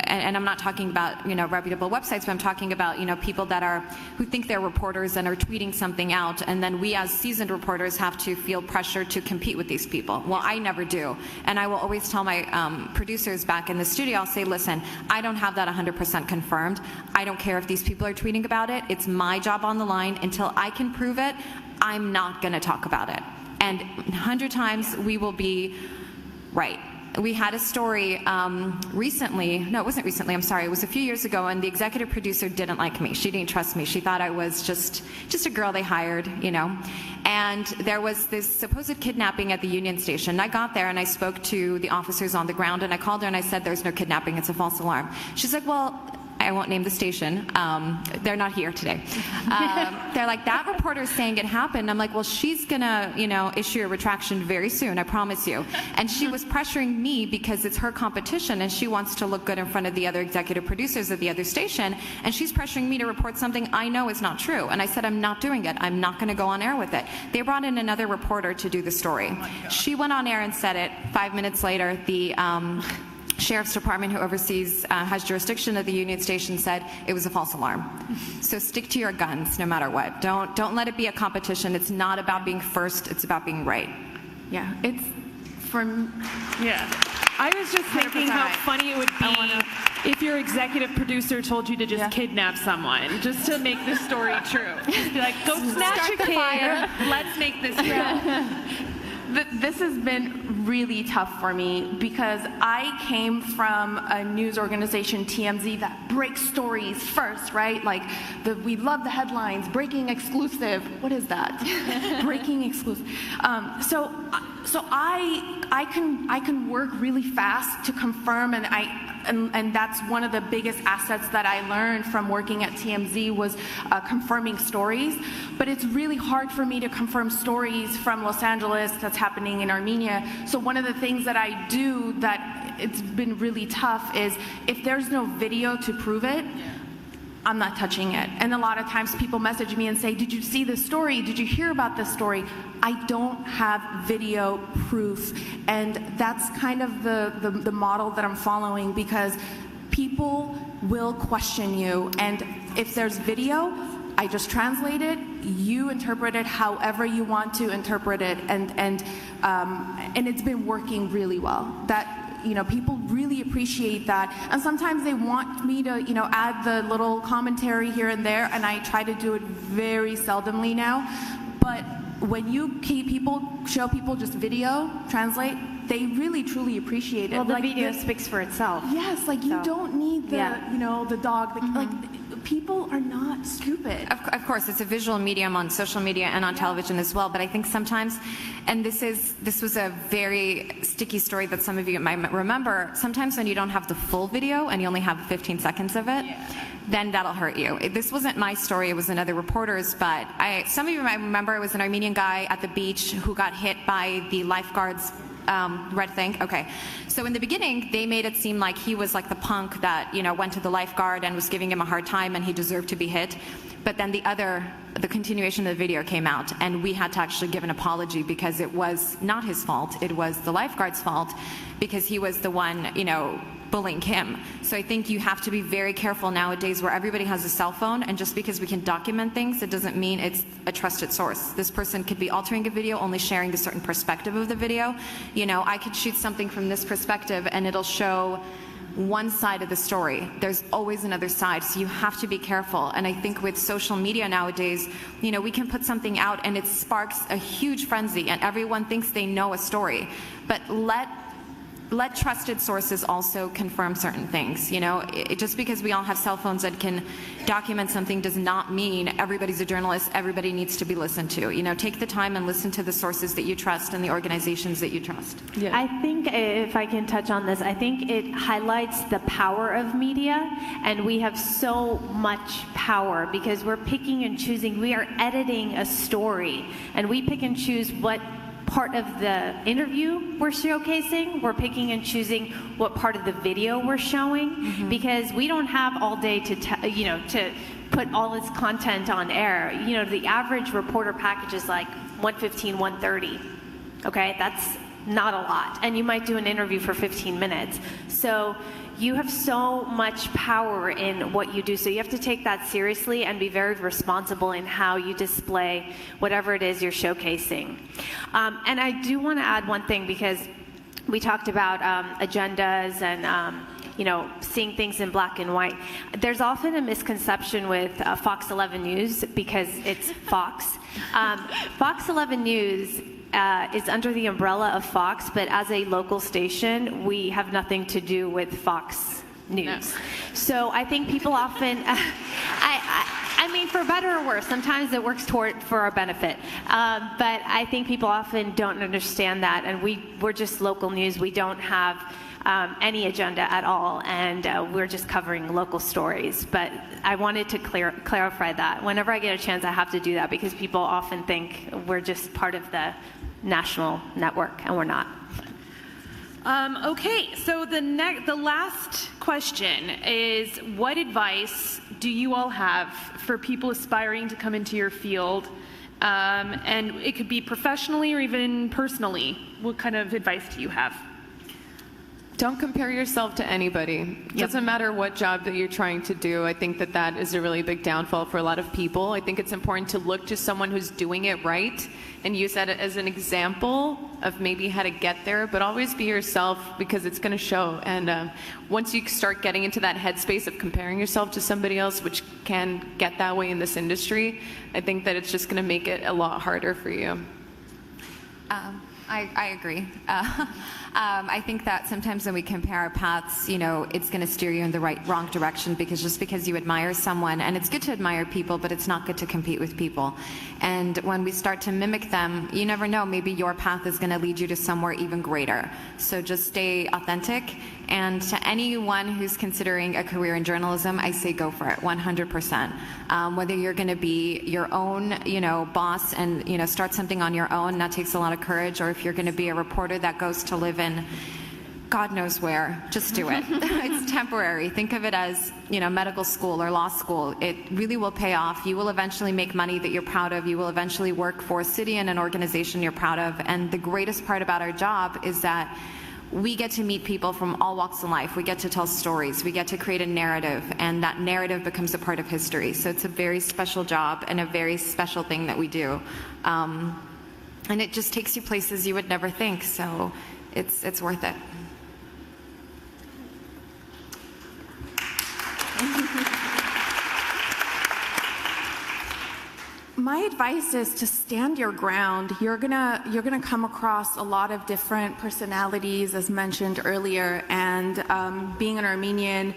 and I'm not talking about reputable websites, but I'm talking about people who think they're reporters and are tweeting something out, and then we as seasoned reporters have to feel pressure to compete with these people. Well, I never do, and I will always tell my producers back in the studio, I'll say, listen, I don't have that 100% confirmed. I don't care if these people are tweeting about it. It's my job on the line. Until I can prove it, I'm not going to talk about it. And 100 times we will be right. we had a story recently. No, it wasn't recently. I'm sorry. It was a few years ago, and the executive producer didn't like me. She didn't trust me. She thought I was just a girl they hired, you know. And there was this supposed kidnapping at the Union Station. I got there and I spoke to the officers on the ground, and I called her and I said, "There's no kidnapping. It's a false alarm." She's like, "Well, I won't name the station. They're not here today." They're like, "That reporter's saying it happened." I'm like, "Well, she's gonna, you know, issue a retraction very soon, I promise you." And she was pressuring me because it's her competition and she wants to look good in front of the other executive producers at the other station. And she's pressuring me to report something I know is not true. And I said, "I'm not doing it. I'm not gonna go on air with it." They brought in another reporter to do the story. She went on air and said it. 5 minutes later, the Sheriff's Department, who oversees, has jurisdiction of the Union Station, said it was a false alarm. So stick to your guns no matter what. Don't let it be a competition. It's not about being first, it's about being right. Yeah, it's from, Yeah. I was just thinking how funny it would be if your executive producer told you to just kidnap someone, just to make this story true. Just be like, "Go snatch a kid, let's make this real." This has been really tough for me because I came from a news organization, TMZ, that breaks stories first, right? Like, we love the headlines, breaking exclusive. What is that? Breaking exclusive. So I can work really fast to confirm, and that's one of the biggest assets that I learned from working at TMZ was confirming stories. But it's really hard for me to confirm stories from Los Angeles that's happening in Armenia. So one of the things that I do that it's been really tough is if there's no video to prove it, I'm not touching it. And a lot of times people message me and say, "Did you see this story? Did you hear about this story?" I don't have video proof. And that's kind of the model that I'm following, because people will question you. And if there's video, I just translate it, you interpret it however you want to interpret it. And it's been working really well. You know, people really appreciate that. And sometimes they want me to, you know, add the little commentary here and there, and I try to do it very seldomly now. But when you show people just video, translate, they really truly appreciate it. Well, the video speaks for itself. Yes, like you don't need the, you know, the dog. Like, people are not stupid. Of course, it's a visual medium on social media and on television as well. But I think sometimes, and this was a very sticky story that some of you might remember, sometimes when you don't have the full video and you only have 15 seconds of it, then that'll hurt you. This wasn't my story, it was another reporter's, but some of you might remember it was an Armenian guy at the beach who got hit by the lifeguard's red thing. Okay. So in the beginning, they made it seem like he was like the punk that, you know, went to the lifeguard and was giving him a hard time and he deserved to be hit. But then the continuation of the video came out, and we had to actually give an apology because it was not his fault. It was the lifeguard's fault because he was the one, you know, bullying him. So I think you have to be very careful nowadays where everybody has a cell phone, and just because we can document things, it doesn't mean it's a trusted source. This person could be altering a video, only sharing a certain perspective of the video. You know, I could shoot something from this perspective and it'll show one side of the story. There's always another side, so you have to be careful. And I think with social media nowadays, you know, we can put something out and it sparks a huge frenzy and everyone thinks they know a story. But let trusted sources also confirm certain things. You know, just because we all have cell phones that can document something does not mean everybody's a journalist, everybody needs to be listened to. You know, take the time and listen to the sources that you trust and the organizations that you trust. Yeah. I think, if I can touch on this, I think it highlights the power of media, and we have so much power because we're picking and choosing. We are editing a story, and we pick and choose what part of the interview we're showcasing. We're picking and choosing what part of the video we're showing, because we don't have all day to put all this content on air. You know, the average reporter package is like 115, 130. Okay, that's not a lot. And you might do an interview for 15 minutes. So you have so much power in what you do. So you have to take that seriously and be very responsible in how you display whatever it is you're showcasing. And I do want to add one thing, because we talked about agendas and you know, seeing things in black and white. There's often a misconception with Fox 11 News, because it's Fox. Fox 11 News, is under the umbrella of Fox, but as a local station, we have nothing to do with Fox News. No. So I think people often, I mean, for better or worse, sometimes it works for our benefit. But I think people often don't understand that, and we're just local news. We don't have any agenda at all, and we're just covering local stories. But I wanted to clarify that. Whenever I get a chance, I have to do that because people often think we're just part of the national network, and we're not. Okay, so the last question is, what advice do you all have for people aspiring to come into your field? And it could be professionally or even personally. What kind of advice do you have? Don't compare yourself to anybody. It doesn't matter what job that you're trying to do. I think that is a really big downfall for a lot of people. I think it's important to look to someone who's doing it right and use that as an example of maybe how to get there, but always be yourself because it's going to show. And once you start getting into that headspace of comparing yourself to somebody else, which can get that way in this industry, I think that it's just going to make it a lot harder for you. I agree. I think that sometimes when we compare our paths, it's going to steer you in the wrong direction because you admire someone, and it's good to admire people, but it's not good to compete with people. And when we start to mimic them, you never know, maybe your path is going to lead you to somewhere even greater. So just stay authentic. And to anyone who's considering a career in journalism, I say go for it, 100%. Whether you're going to be your own, boss and, start something on your own, that takes a lot of courage, or if you're going to be a reporter that goes to live in God knows where, just do it. It's temporary. Think of it as, medical school or law school. It really will pay off. You will eventually make money that you're proud of. You will eventually work for a city and an organization you're proud of. And the greatest part about our job is that we get to meet people from all walks of life. We get to tell stories. We get to create a narrative, and that narrative becomes a part of history. So it's a very special job and a very special thing that we do. And it just takes you places you would never think. So it's worth it. My advice is to stand your ground. You're gonna come across a lot of different personalities, as mentioned earlier, and being an Armenian,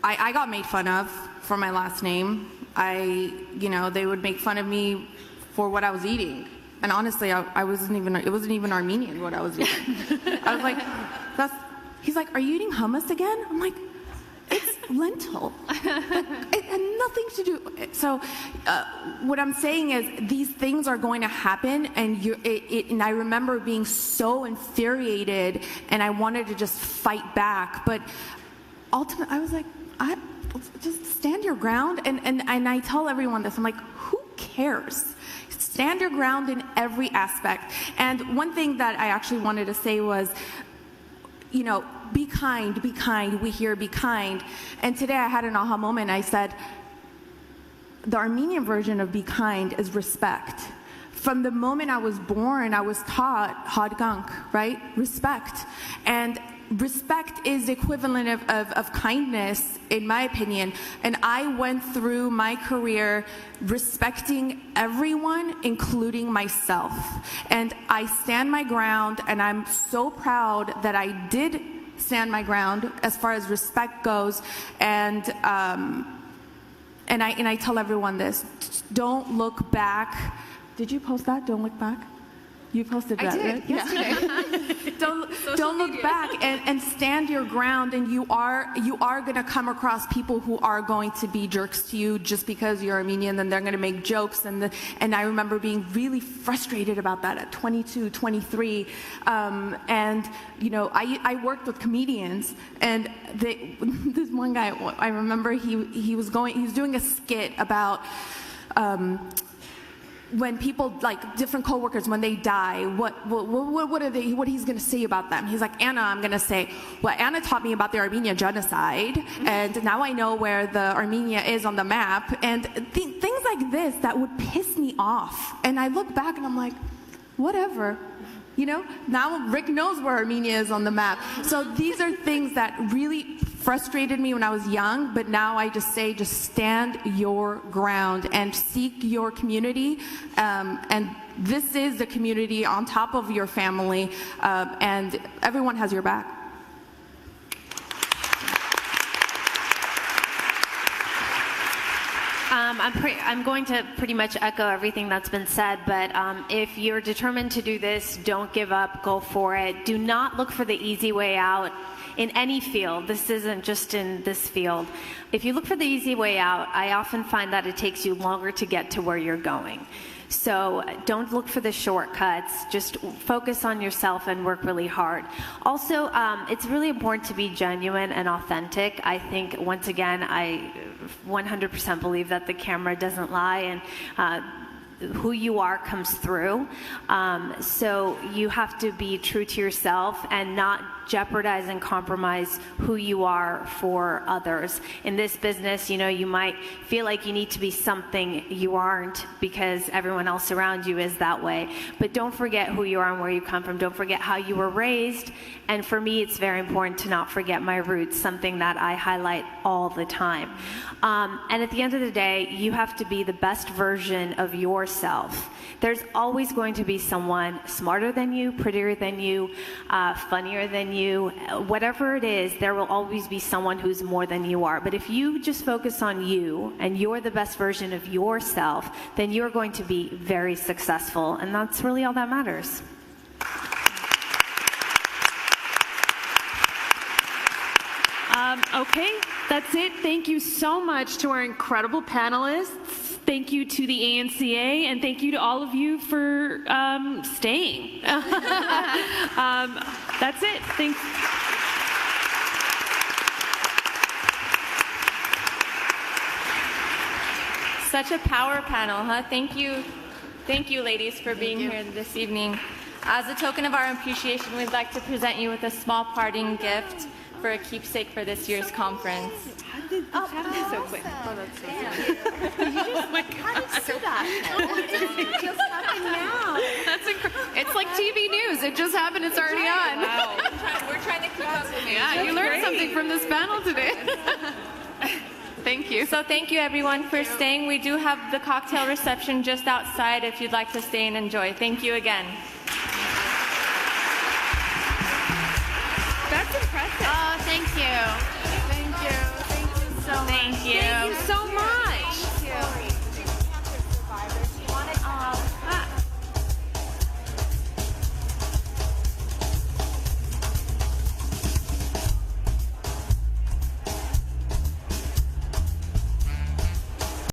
I got made fun of for my last name. They would make fun of me for what I was eating, and honestly, it wasn't even Armenian what I was eating. I was like, he's like, are you eating hummus again? I'm like, it's lentil. It had nothing to do. So what I'm saying is these things are going to happen, and and I remember being so infuriated, and I wanted to just fight back. But ultimately, I was like, just stand your ground. And I tell everyone this. I'm like, who cares? Stand your ground in every aspect. And one thing that I actually wanted to say was, be kind, be kind. We hear be kind. And today I had an aha moment. I said, the Armenian version of be kind is respect. From the moment I was born, I was taught hadgank, right? Respect. And respect is the equivalent of kindness, in my opinion. And I went through my career respecting everyone, including myself. And I stand my ground, and I'm so proud that I did stand my ground as far as respect goes. And I tell everyone this: don't look back. Did you post that? Don't look back. You posted that, right? Yesterday. Don't look back and stand your ground, and you are going to come across people who are going to be jerks to you just because you're Armenian, and they're going to make jokes. And I remember being really frustrated about that at 22, 23. I worked with comedians, and this one guy, I remember he was doing a skit about when people, like different coworkers, when they die, what he's going to say about them. He's like, Anna, I'm going to say, well, Anna taught me about the Armenian genocide, and now I know where the Armenia is on the map, and things like this that would piss me off. And I look back and I'm like, whatever. Now Rick knows where Armenia is on the map. So these are things that really frustrated me when I was young, but now I just say, just stand your ground and seek your community. And this is the community on top of your family, and everyone has your back. I'm going to pretty much echo everything that's been said, but if you're determined to do this, don't give up, go for it. Do not look for the easy way out in any field. This isn't just in this field. If you look for the easy way out, I often find that it takes you longer to get to where you're going. So don't look for the shortcuts. Just focus on yourself and work really hard. Also, it's really important to be genuine and authentic. I think, once again, I 100% believe that the camera doesn't lie, and who you are comes through. So you have to be true to yourself and not jeopardize and compromise who you are for others. In this business, you know, you might feel like you need to be something you aren't because everyone else around you is that way. But don't forget who you are and where you come from. Don't forget how you were raised. And for me, it's very important to not forget my roots, something that I highlight all the time. And at the end of the day, you have to be the best version of yourself. There's always going to be someone smarter than you, prettier than you, funnier than you. Whatever it is, there will always be someone who's more than you are. But if you just focus on you and you're the best version of yourself, then you're going to be very successful. And that's really all that matters. Okay, that's it. Thank you so much to our incredible panelists. Thank you to the ANCA, and thank you to all of you for staying. That's it. Thanks. Such a power panel, huh? Thank you, ladies, for being here this evening. As a token of our appreciation, we'd like to present you with a small parting gift for a keepsake for this year's conference. How did this happen so quick? Oh, that's so Did you just, how did you see that? It just happened now. That's incredible. It's like TV news. It just happened. It's already on. Wow. We're trying to keep up with it. Yeah, you learned something from this panel today. Thank you. So thank you, everyone, for staying. We do have the cocktail reception just outside if you'd like to stay and enjoy. Thank you again. That's impressive. Oh, thank you. Thank you. Thank you so much. Thank you. Thank you so much.